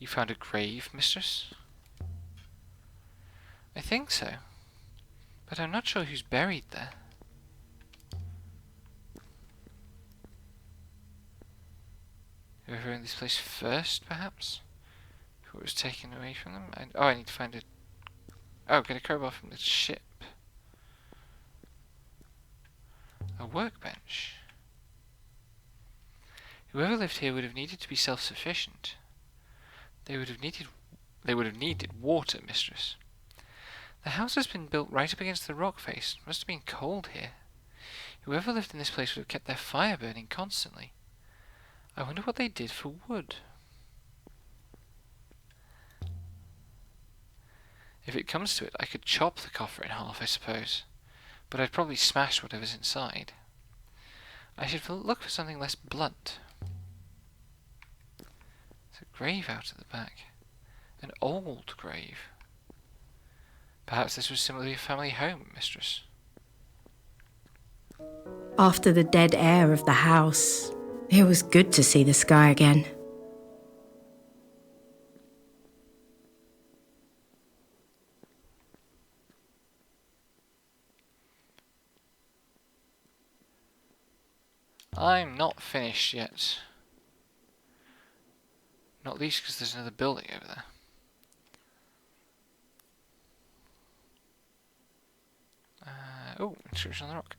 You found a grave, mistress? I think so. But I'm not sure who's buried there. Whoever owned this place first, perhaps? Who was taken away from them? I need to find a... Oh, get a crowbar from the ship. A workbench. Whoever lived here would have needed to be self-sufficient. They would have needed water, mistress. The house has been built right up against the rock face. It must have been cold here. Whoever lived in this place would have kept their fire burning constantly. I wonder what they did for wood. If it comes to it, I could chop the coffer in half, I suppose. But I'd probably smash whatever's inside. I should look for something less blunt. There's a grave out at the back. An old grave. Perhaps this was similarly a family home, mistress. After the dead air of the house, it was good to see the sky again. I'm not finished yet. Not least because there's another building over there. Oh, inscription on the rock.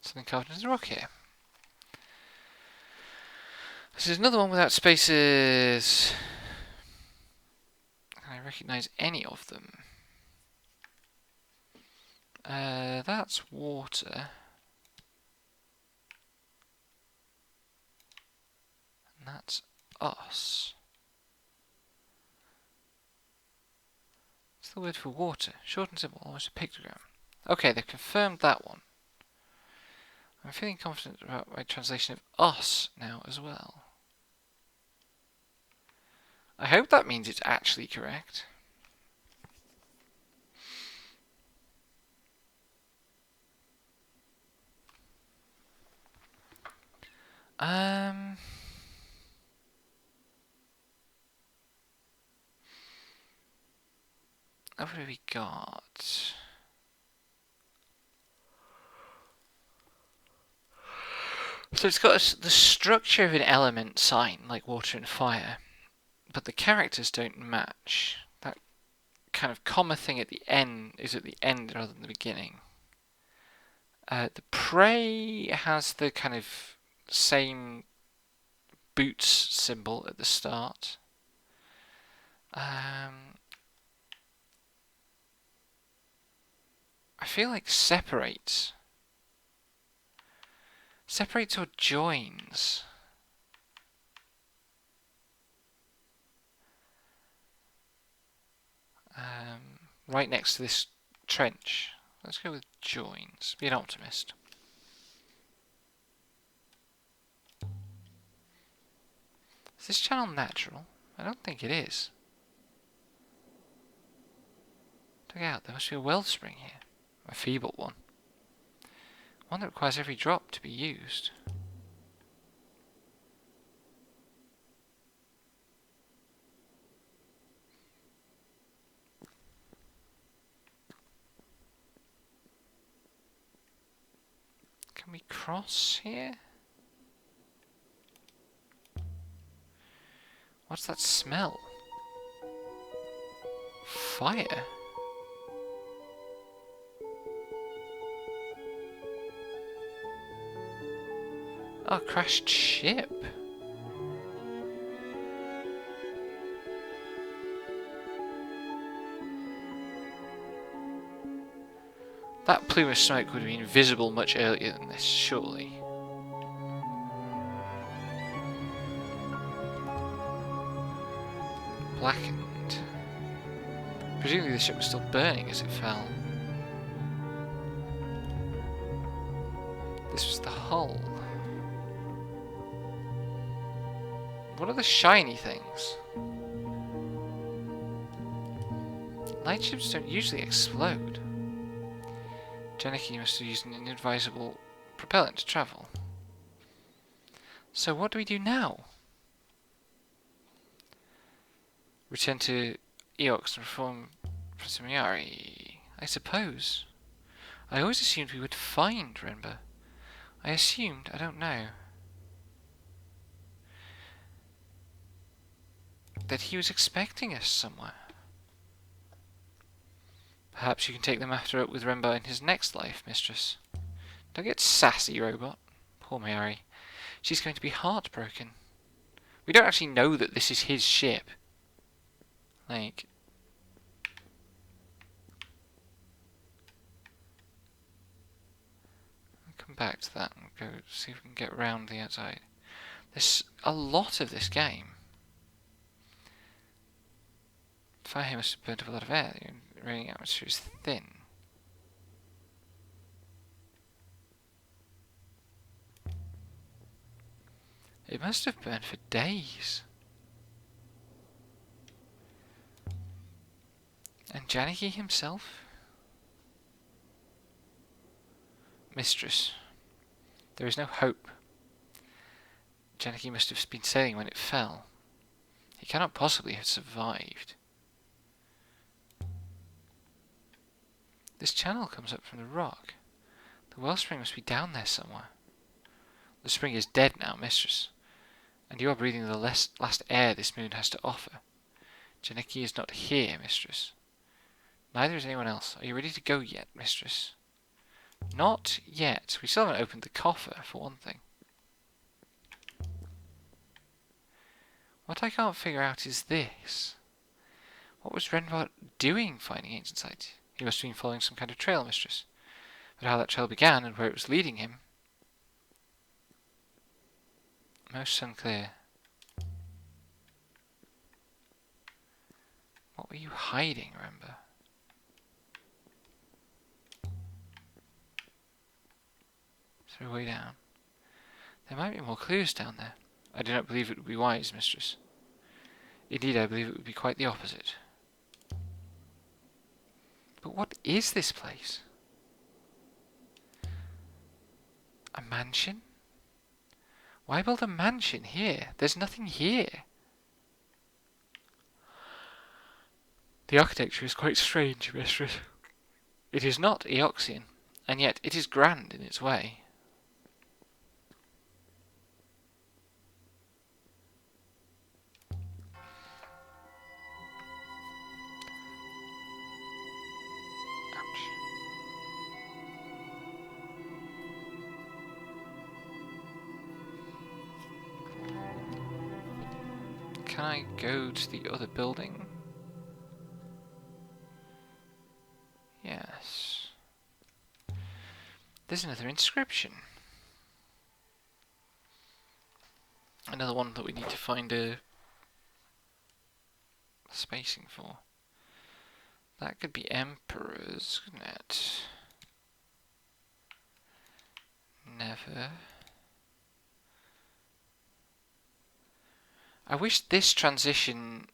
Something carved into the rock here. This is another one without spaces. Can I recognise any of them? That's water. And that's us. What's the word for water? Short and simple, almost a pictogram. Okay, they've confirmed that one. I'm feeling confident about my translation of us now as well. I hope that means it's actually correct. What have we got? So it's got the structure of an element sign, like water and fire, but the characters don't match. That kind of comma thing at the end is at the end rather than the beginning. The prey has the kind of same boots symbol at the start. I feel like separates or joins. Right next to this trench. Let's go with joins. Be an optimist. Is this channel natural? I don't think it is. Look out, there must be a wellspring here. A feeble one. One that requires every drop to be used. Can we cross here? What's that smell? Fire? Oh, crashed ship. That plume of smoke would have been visible much earlier than this, surely. Blackened. Presumably the ship was still burning as it fell. This was the hull. What are the shiny things? Lightships don't usually explode. Janicki must have used an inadvisable propellant to travel. So what do we do now? Return to Eox and reform Professor Miyari, I suppose. I always assumed we would find Renba. I don't know, that he was expecting us somewhere. Perhaps you can take the matter up with Renba in his next life, mistress. Don't get sassy, robot. Poor Miyari. She's going to be heartbroken. We don't actually know that this is his ship. Like... I'll come back to that and go see if we can get around the outside. There's a lot of this game. Fire here must have burnt up a lot of air. The raining atmosphere is thin. It must have burned for days. And Janaki himself? Mistress, there is no hope. Janaki must have been sailing when it fell. He cannot possibly have survived. This channel comes up from the rock. The wellspring must be down there somewhere. The spring is dead now, mistress, and you are breathing the last air this moon has to offer. Janaki is not here, mistress. Neither is anyone else. Are you ready to go yet, mistress? Not yet. We still haven't opened the coffer, for one thing. What I can't figure out is this. What was Renva doing finding ancient sites? He must have been following some kind of trail, mistress. But how that trail began and where it was leading him... most unclear. What were you hiding, Renva? Is there a way down? There might be more clues down there. I do not believe it would be wise, mistress. Indeed, I believe it would be quite the opposite. But what is this place? A mansion? Why build a mansion here? There's nothing here. The architecture is quite strange, mistress. It is not Eoxian, and yet it is grand in its way. Can I go to the other building? Yes. There's another inscription. Another one that we need to find a spacing for. That could be Emperor's, couldn't it? Never. I wish this transition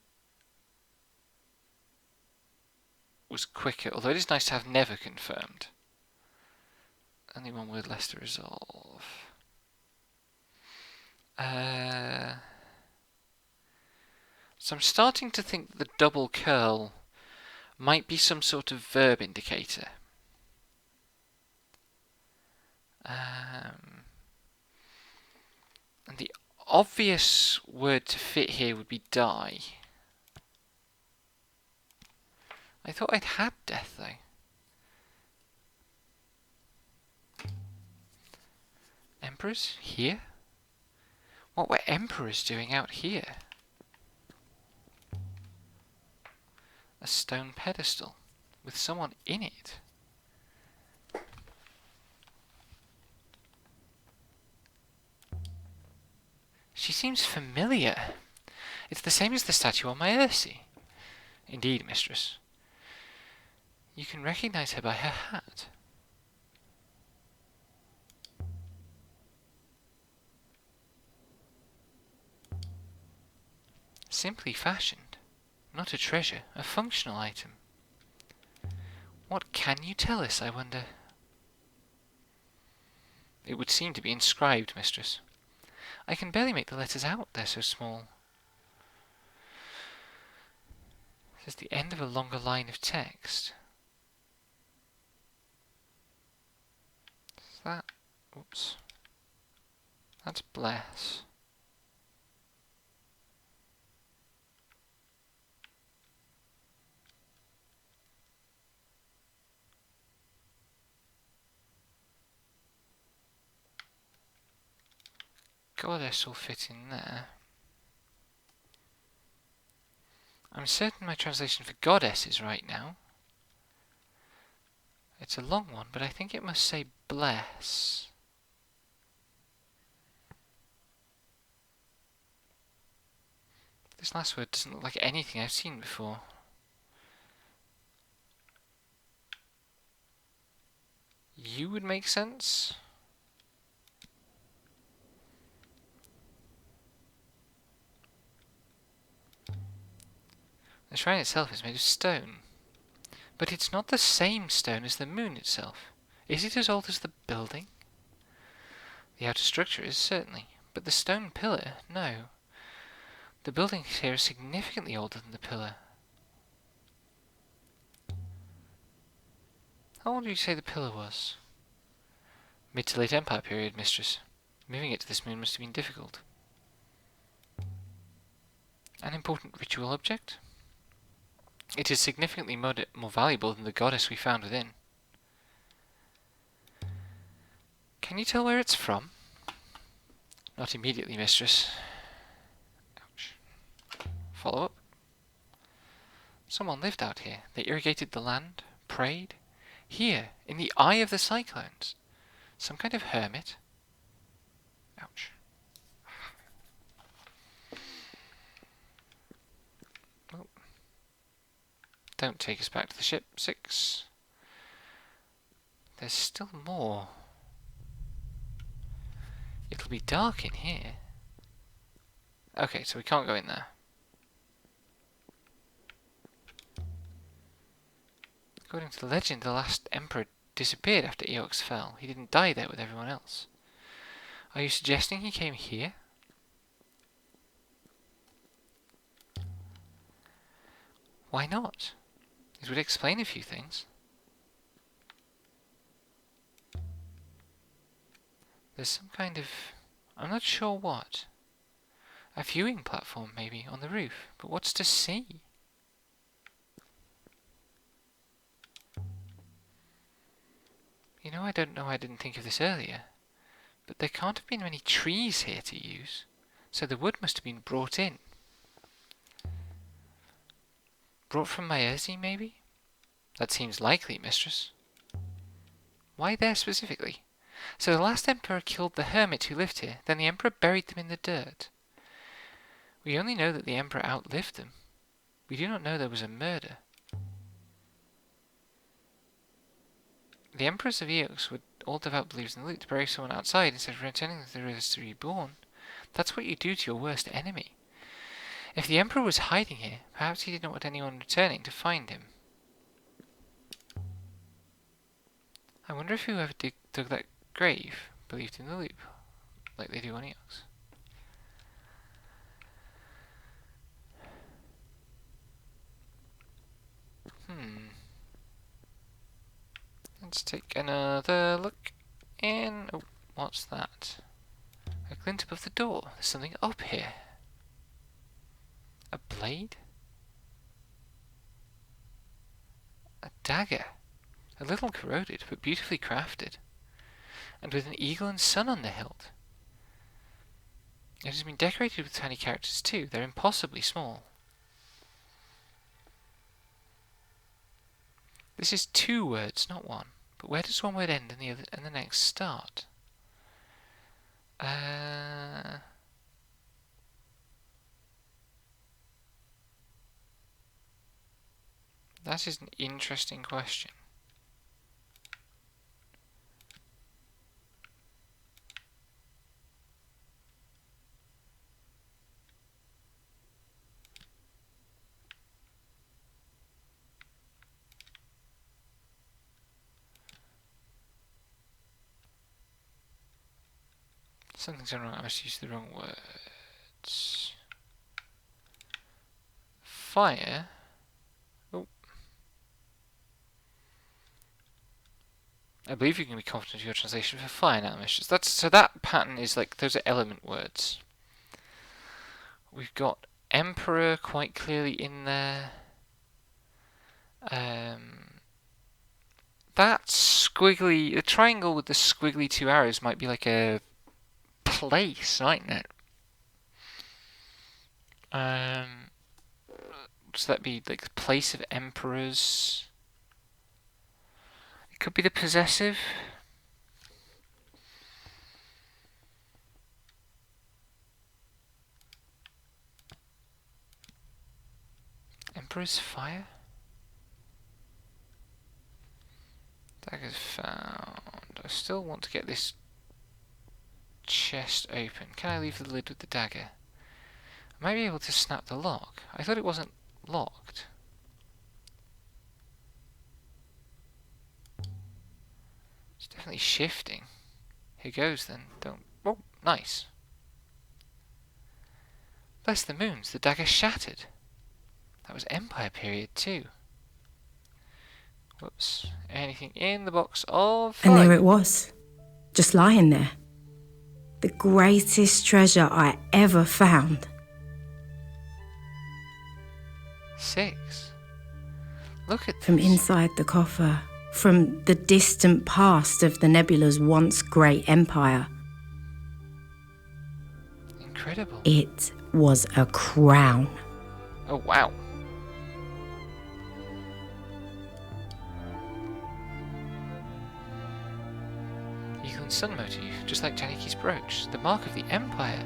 was quicker, although it is nice to have never confirmed. Only one word less to resolve. So I'm starting to think the double curl might be some sort of verb indicator. And the obvious word to fit here would be die. I thought I'd had death though. Emperors? Here? What were emperors doing out here? A stone pedestal with someone in it. She seems familiar. It's the same as the statue on my Ursi. Indeed, mistress. You can recognize her by her hat. Simply fashioned. Not a treasure, a functional item. What can you tell us, I wonder? It would seem to be inscribed, mistress. I can barely make the letters out, they're so small. This is the end of a longer line of text. Is that... Oops. That's bless. Goddess will fit in there. I'm certain my translation for goddess is right now. It's a long one, but I think it must say bless. This last word doesn't look like anything I've seen before. You would make sense? The shrine itself is made of stone. But it's not the same stone as the moon itself. Is it as old as the building? The outer structure is, certainly. But the stone pillar, no. The building here is significantly older than the pillar. How old do you say the pillar was? Mid to late Empire period, mistress. Moving it to this moon must have been difficult. An important ritual object? It is significantly more valuable than the goddess we found within. Can you tell where it's from? Not immediately, mistress. Ouch. Follow up. Someone lived out here. They irrigated the land, prayed. Here, in the eye of the cyclones. Some kind of hermit. Ouch. Well, don't take us back to the ship, 6. There's still more. It'll be dark in here. Okay, so we can't go in there. According to the legend, the last emperor disappeared after Eox fell. He didn't die there with everyone else. Are you suggesting he came here? Why not? It would explain a few things. There's some kind of... I'm not sure what. A viewing platform, maybe, on the roof. But what's to see? You know, I don't know I didn't think of this earlier. But there can't have been many trees here to use. So the wood must have been brought in. Brought from Maerzi, maybe? That seems likely, mistress. Why there specifically? So the last emperor killed the hermit who lived here, then the emperor buried them in the dirt. We only know that the emperor outlived them. We do not know there was a murder. The emperors of Eox would all devout believers in the loot to bury someone outside instead of returning to the rivers to be reborn. That's what you do to your worst enemy. If the emperor was hiding here, perhaps he did not want anyone returning to find him. I wonder if whoever dug that grave believed in the loop, like they do on Eox. Let's take another look in. Oh, what's that? A glint above the door. There's something up here. A blade? A dagger. A little corroded, but beautifully crafted. And with an eagle and sun on the hilt. It has been decorated with tiny characters too. They're impossibly small. This is 2 words, not 1. But where does one word end and the next start? That is an interesting question. Something's gone wrong. I must use the wrong words. Fire. Oh. I believe you can be confident of your translation for fire now, mistress. So that pattern is like, those are element words. We've got emperor quite clearly in there. That squiggly, the triangle with the squiggly two arrows might be like a place, mightn't it? So that'd be like the place of emperors. It could be the possessive. Emperor's fire? Dagger's found. I still want to get this chest open. Can I leave the lid with the dagger? I might be able to snap the lock. I thought it wasn't locked. It's definitely shifting. Here goes then. Don't. Oh, nice. Bless the moons, the dagger shattered. That was Empire period too. Whoops. Anything in the box of And there it was, just lying there. The greatest treasure I ever found. 6. Look at this. From inside the coffer, from the distant past of the nebula's once great empire. Incredible. It was a crown. Oh, wow. Eagle and sun motif, just like Janiki's brooch. The mark of the Empire.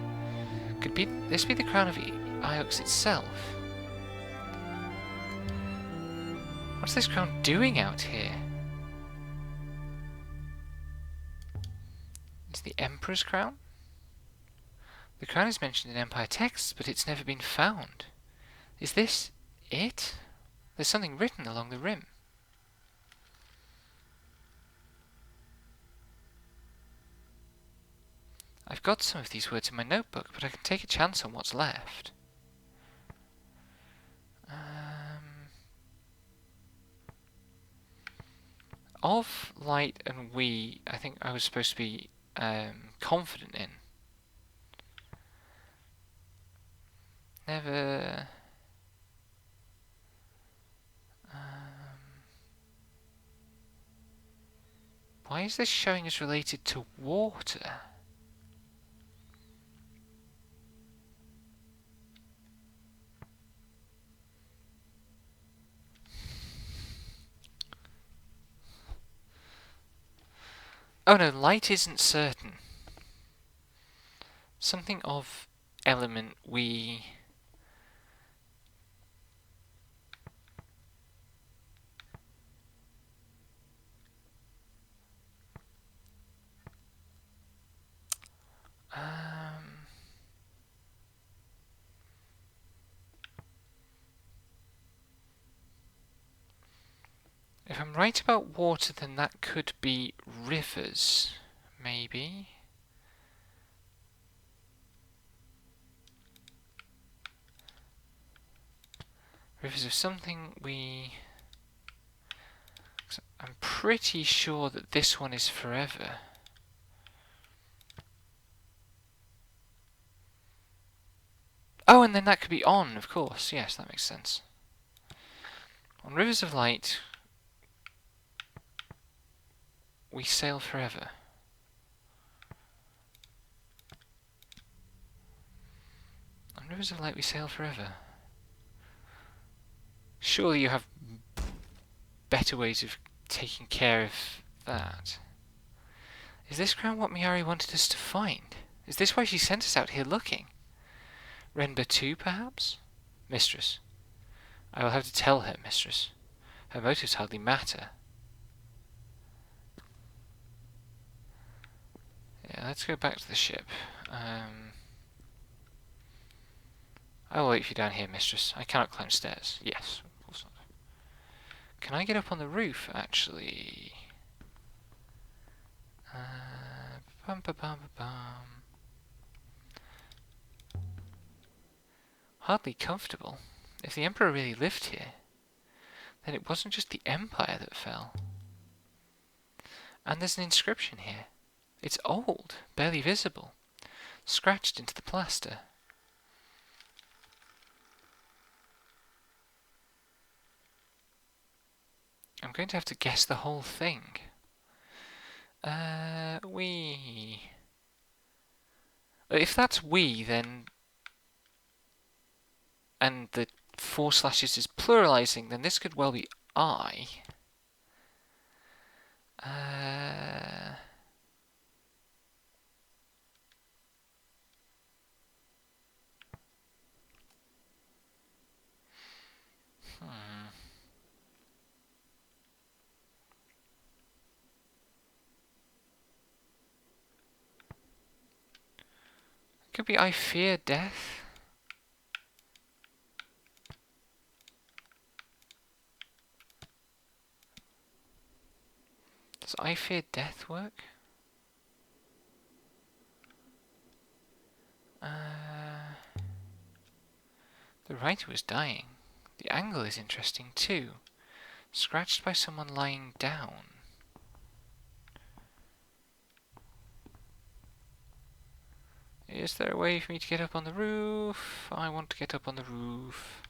Could this be the crown of Iox itself? What's this crown doing out here? It's the Emperor's crown? The crown is mentioned in Empire texts, but it's never been found. Is this it? There's something written along the rim. I've got some of these words in my notebook, but I can take a chance on what's left. Of, light, and we, I think I was supposed to be confident in. Never... why is this showing us related to water? Oh no, light isn't certain. Something of element we... If I'm right about water, then that could be rivers, maybe. Rivers of something we... I'm pretty sure that this one is forever. Oh, and then that could be on, of course. Yes, that makes sense. On rivers of light, we sail forever. On rivers of light, we sail forever. Surely you have better ways of taking care of that. Is this crown what Miari wanted us to find? Is this why she sent us out here looking? Renba too, perhaps? Mistress. I will have to tell her, mistress. Her motives hardly matter. Yeah, let's go back to the ship. I will wait for you down here, mistress. I cannot climb stairs. Yes, of course not. Can I get up on the roof, actually? Bum, ba, bum, ba, bum. Hardly comfortable. If the Emperor really lived here, then it wasn't just the Empire that fell. And there's an inscription here. It's old, barely visible, scratched into the plaster. I'm going to have to guess the whole thing. We. If that's we, then. And the 4 slashes is pluralizing, then this could well be I. Could be I fear death. Does I fear death work? The writer was dying. The angle is interesting too. Scratched by someone lying down. Is there a way for me to get up on the roof? I want to get up on the roof.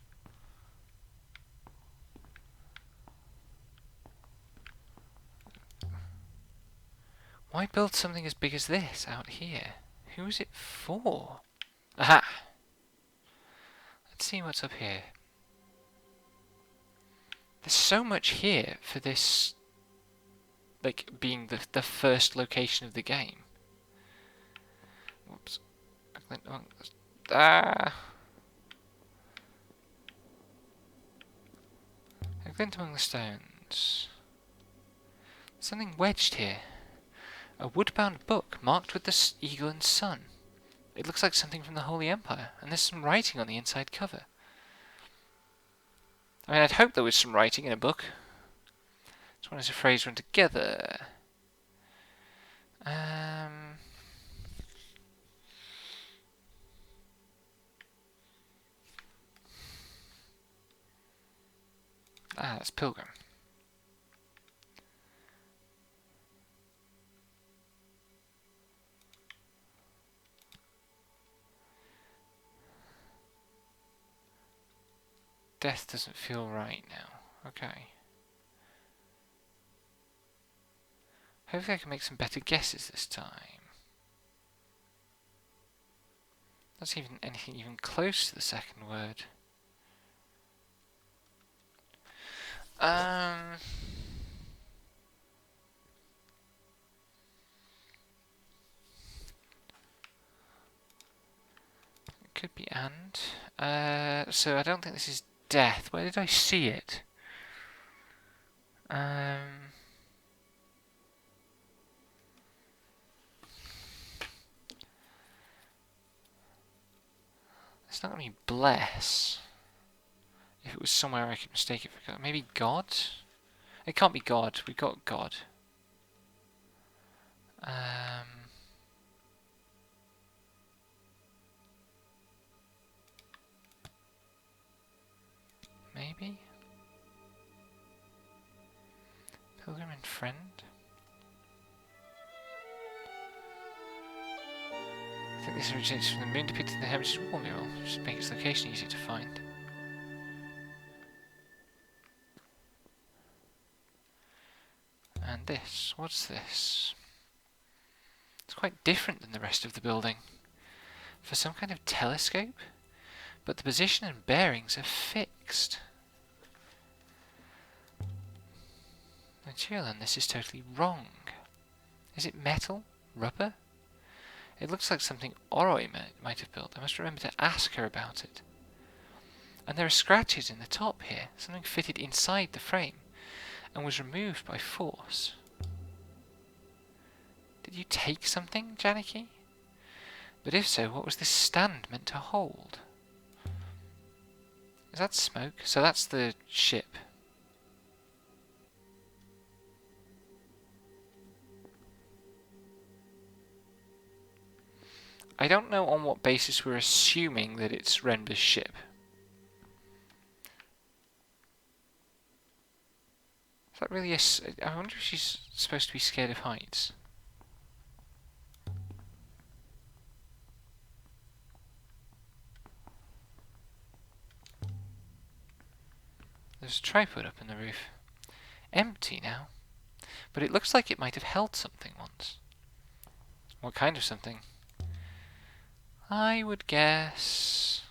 Why build something as big as this out here? Who is it for? Aha! Let's see what's up here. There's so much here for this, like, being the first location of the game. Whoops. Ah! A glint among the stones. Something wedged here. A wood-bound book marked with the eagle and sun. It looks like something from the Holy Empire, and there's some writing on the inside cover. I mean, I'd hope there was some writing in a book. Just wanted a phrase run together. That's Pilgrim. Death doesn't feel right now. Okay. Hopefully I can make some better guesses this time. Not even anything even close to the second word. It could be and. So I don't think this is death. Where did I see it? It's not going to be bless. If it was somewhere I could mistake it for God. Maybe God? It can't be God. We've got God. Maybe? Pilgrim and friend? I think this originates from the moon depicted in the Hermitage wall mural, which makes its location easier to find. And this, what's this? It's quite different than the rest of the building. For some kind of telescope? But the position and bearings are fixed. The material on this is totally wrong. Is it metal? Rubber? It looks like something Oroi might have built. I must remember to ask her about it. And there are scratches in the top here. Something fitted inside the frame and was removed by force. Did you take something, Janiki? But if so, what was this stand meant to hold? Is that smoke? So that's the ship. I don't know on what basis we're assuming that it's Renber's ship. Is that really I wonder if she's supposed to be scared of heights. There's a tripod up in the roof. Empty now. But it looks like it might have held something once. What kind of something? I would guess...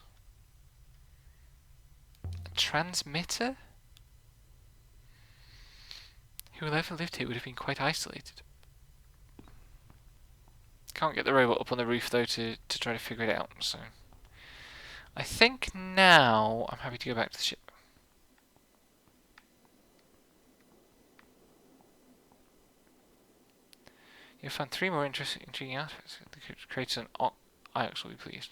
a transmitter? Whoever lived here would have been quite isolated. Can't get the robot up on the roof though to try to figure it out, so... I think now I'm happy to go back to the ship. You'll find 3 more intriguing aspects. The creator and Iox will be pleased.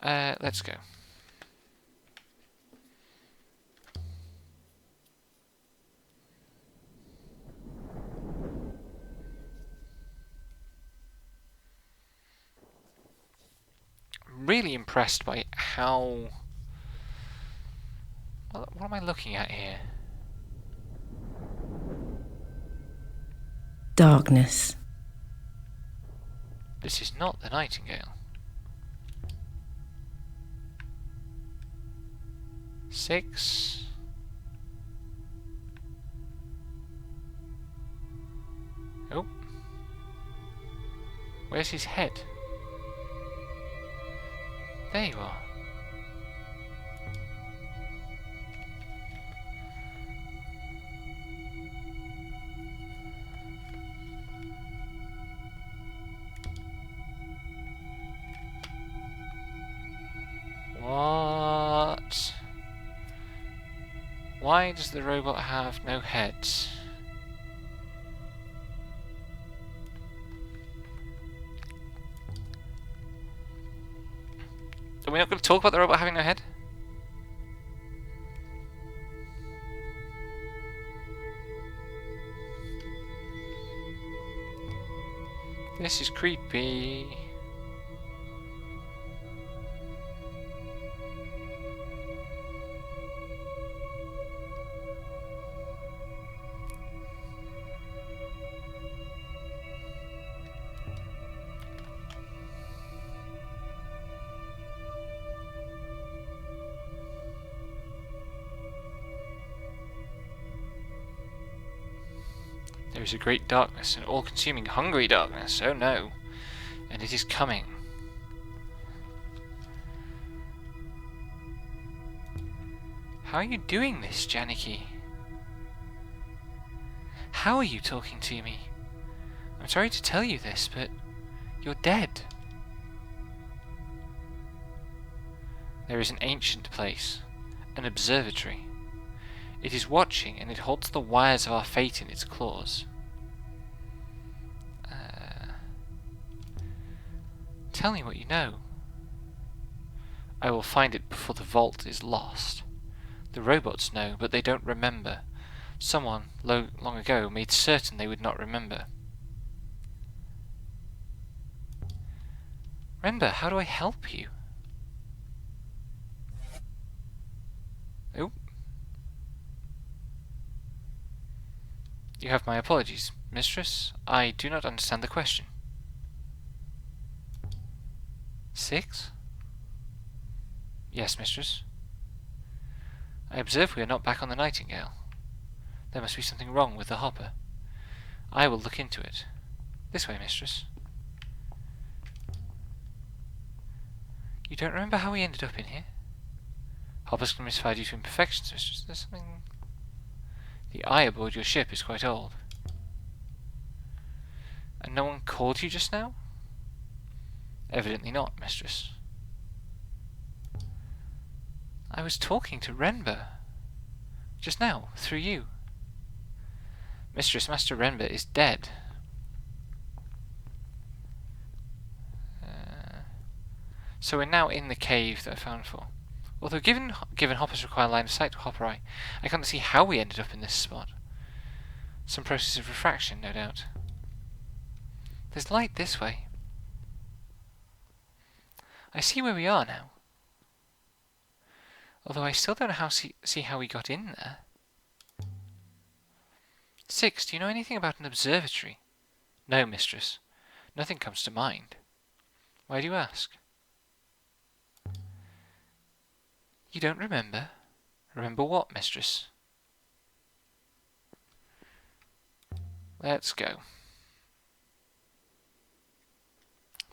Let's go. I'm really impressed by how... What am I looking at here? Darkness. This is not the Nightingale. 6. Oh. Where's his head? There you are. What? Why does the robot have no heads? Are we not going to talk about the robot having no head? This is creepy. There is a great darkness, an all-consuming, hungry darkness. Oh no. And it is coming. How are you doing this, Janicki? How are you talking to me? I'm sorry to tell you this, but you're dead. There is an ancient place, an observatory. It is watching, and it holds the wires of our fate in its claws. Tell me what you know. I will find it before the vault is lost. The robots know, but they don't remember. Someone, long ago, made certain they would not remember. Renber, how do I help you? Oh. You have my apologies, mistress. I do not understand the question. 6? Yes, mistress. I observe we are not back on the Nightingale. There must be something wrong with the hopper. I will look into it. This way, mistress. You don't remember how we ended up in here? Hoppers misfired due to imperfections, mistress. There's something... The eye aboard your ship is quite old. And no one called you just now? Evidently not, mistress. I was talking to Renber. Just now, through you. Mistress, Master Renber is dead. So we're now in the cave that I found for. Although given hoppers require line of sight to hopper eye, I can't see how we ended up in this spot. Some process of refraction, no doubt. There's light this way. I see where we are now. Although I still don't know see how we got in there. 6. Do you know anything about an observatory? No, mistress. Nothing comes to mind. Why do you ask? You don't remember? Remember what, mistress? Let's go.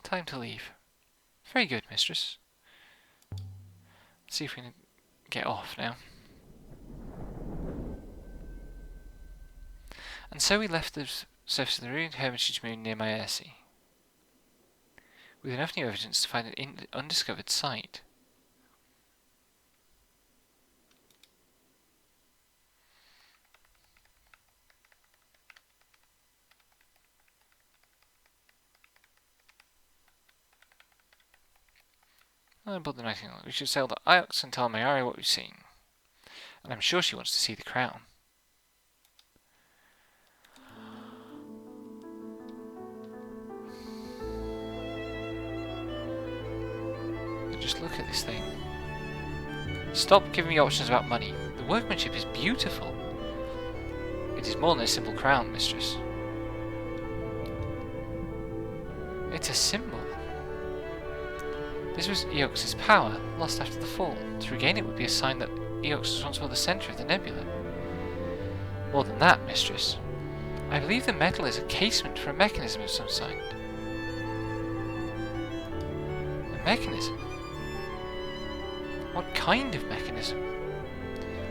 Time to leave. Very good, mistress. Let's see if we can get off now. And so we left the surface of the ruined Hermitage Moon near Maersi, with enough new evidence to find an undiscovered site. Aboard the Nightingale. We should sail to Iox and tell Mayari what we've seen. And I'm sure she wants to see the crown. Just look at this thing. Stop giving me options about money. The workmanship is beautiful. It is more than a simple crown, mistress. It's a symbol. This was Eox's power, lost after the fall. To regain it would be a sign that Eox was once more the centre of the nebula. More than that, mistress. I believe the metal is a casement for a mechanism of some kind. A mechanism? What kind of mechanism?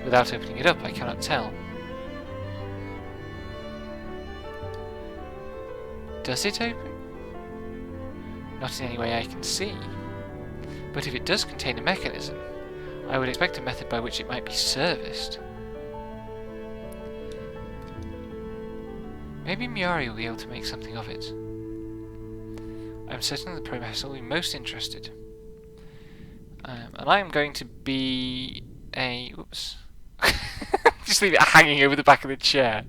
Without opening it up, I cannot tell. Does it open? Not in any way I can see. But if it does contain a mechanism, I would expect a method by which it might be serviced. Maybe Mayari will be able to make something of it. I'm certain the Professor will be most interested. And I am going to be a... Oops. Just leave it hanging over the back of the chair.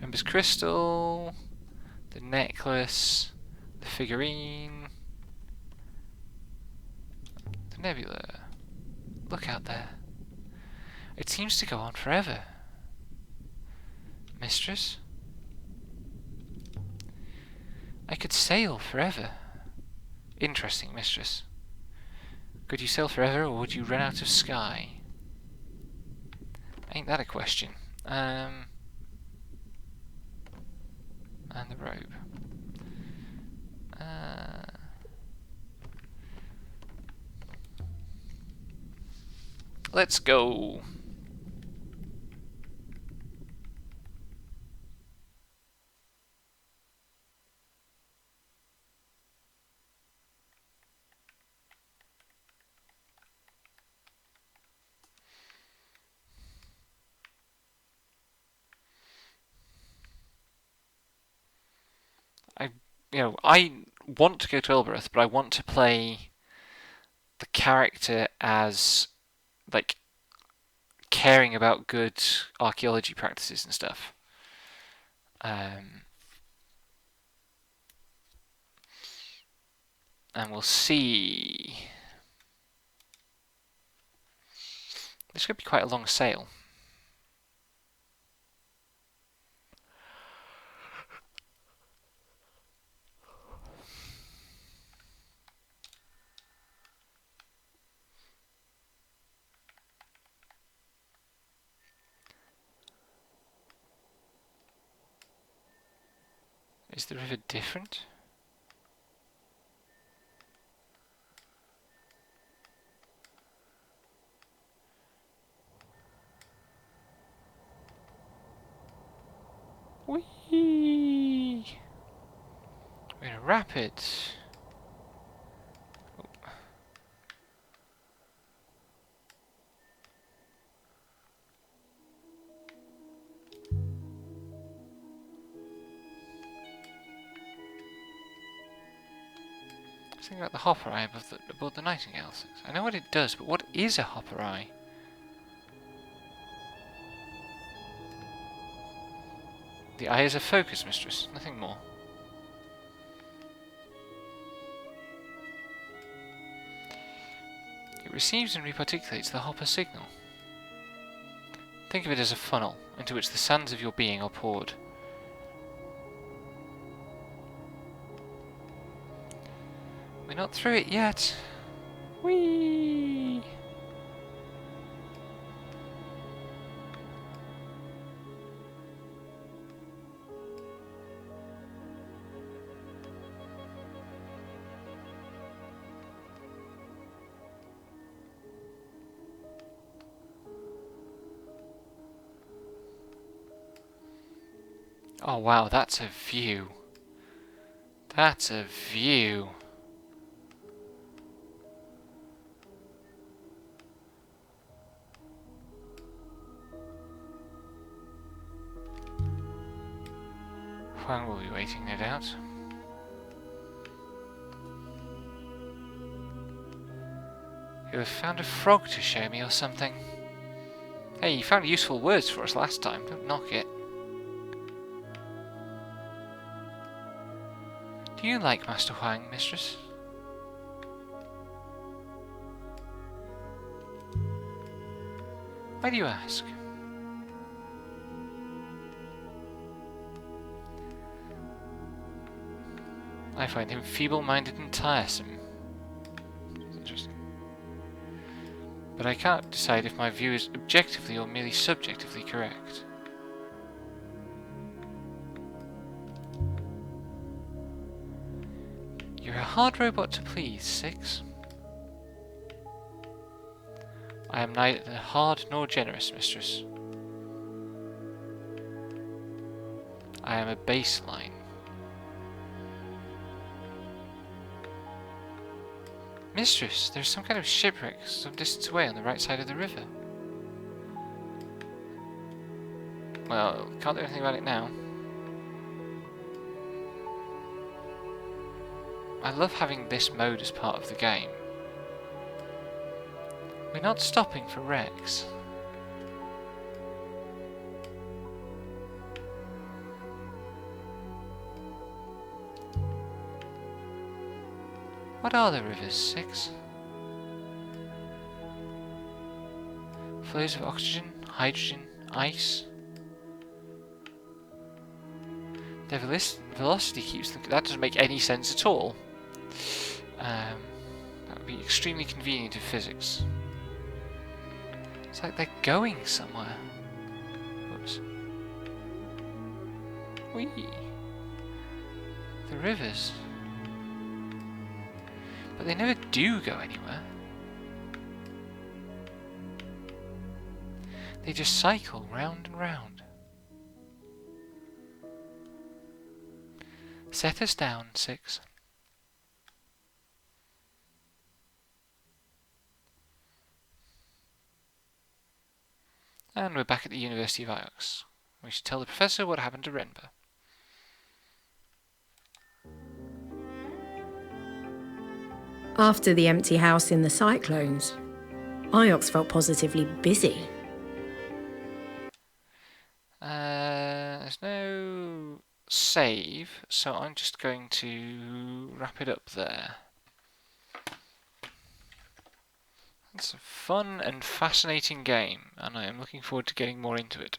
Members crystal, the necklace, the figurine, the nebula. Look out there. It seems to go on forever. Mistress? I could sail forever. Interesting, mistress. Could you sail forever, or would you run out of sky? Ain't that a question? And the robe. Let's go. I want to go to Elbereth, but I want to play the character as, like, caring about good archaeology practices and stuff. And we'll see. This could be quite a long sail. Is the river different? Whee! We're in a rapid. Oh. Think about the hopper eye aboard the Nightingale. I know what it does, but what is a hopper eye? The eye is a focus, mistress, nothing more. It receives and reparticulates the Hopper signal. Think of it as a funnel into which the sands of your being are poured. We're not through it yet. Whee! Oh wow, that's a view. That's a view. Huang will be waiting, no doubt. He'll have found a frog to show me or something. Hey, you found useful words for us last time, don't knock it. Do you like Master Huang, mistress? Why do you ask? I find him feeble-minded and tiresome. Interesting. But I can't decide if my view is objectively or merely subjectively correct. You're a hard robot to please, Six. I am neither hard nor generous, mistress. I am a baseline. Mistress, there's some kind of shipwreck some distance away on the right side of the river. Well, can't do anything about it now. I love having this mode as part of the game. We're not stopping for wrecks. What are the rivers, Six? Flows of oxygen, hydrogen, ice. Their velocity keeps them... That doesn't make any sense at all. That would be extremely convenient of physics. It's like they're going somewhere. Whoops. Whee! The rivers. But they never do go anywhere. They just cycle round and round. Set us down, Six. And we're back at the University of Iox. We should tell the professor what happened to Renber. After the empty house in the cyclones, Iox felt positively busy. There's no save, so I'm just going to wrap it up there. It's a fun and fascinating game, and I am looking forward to getting more into it.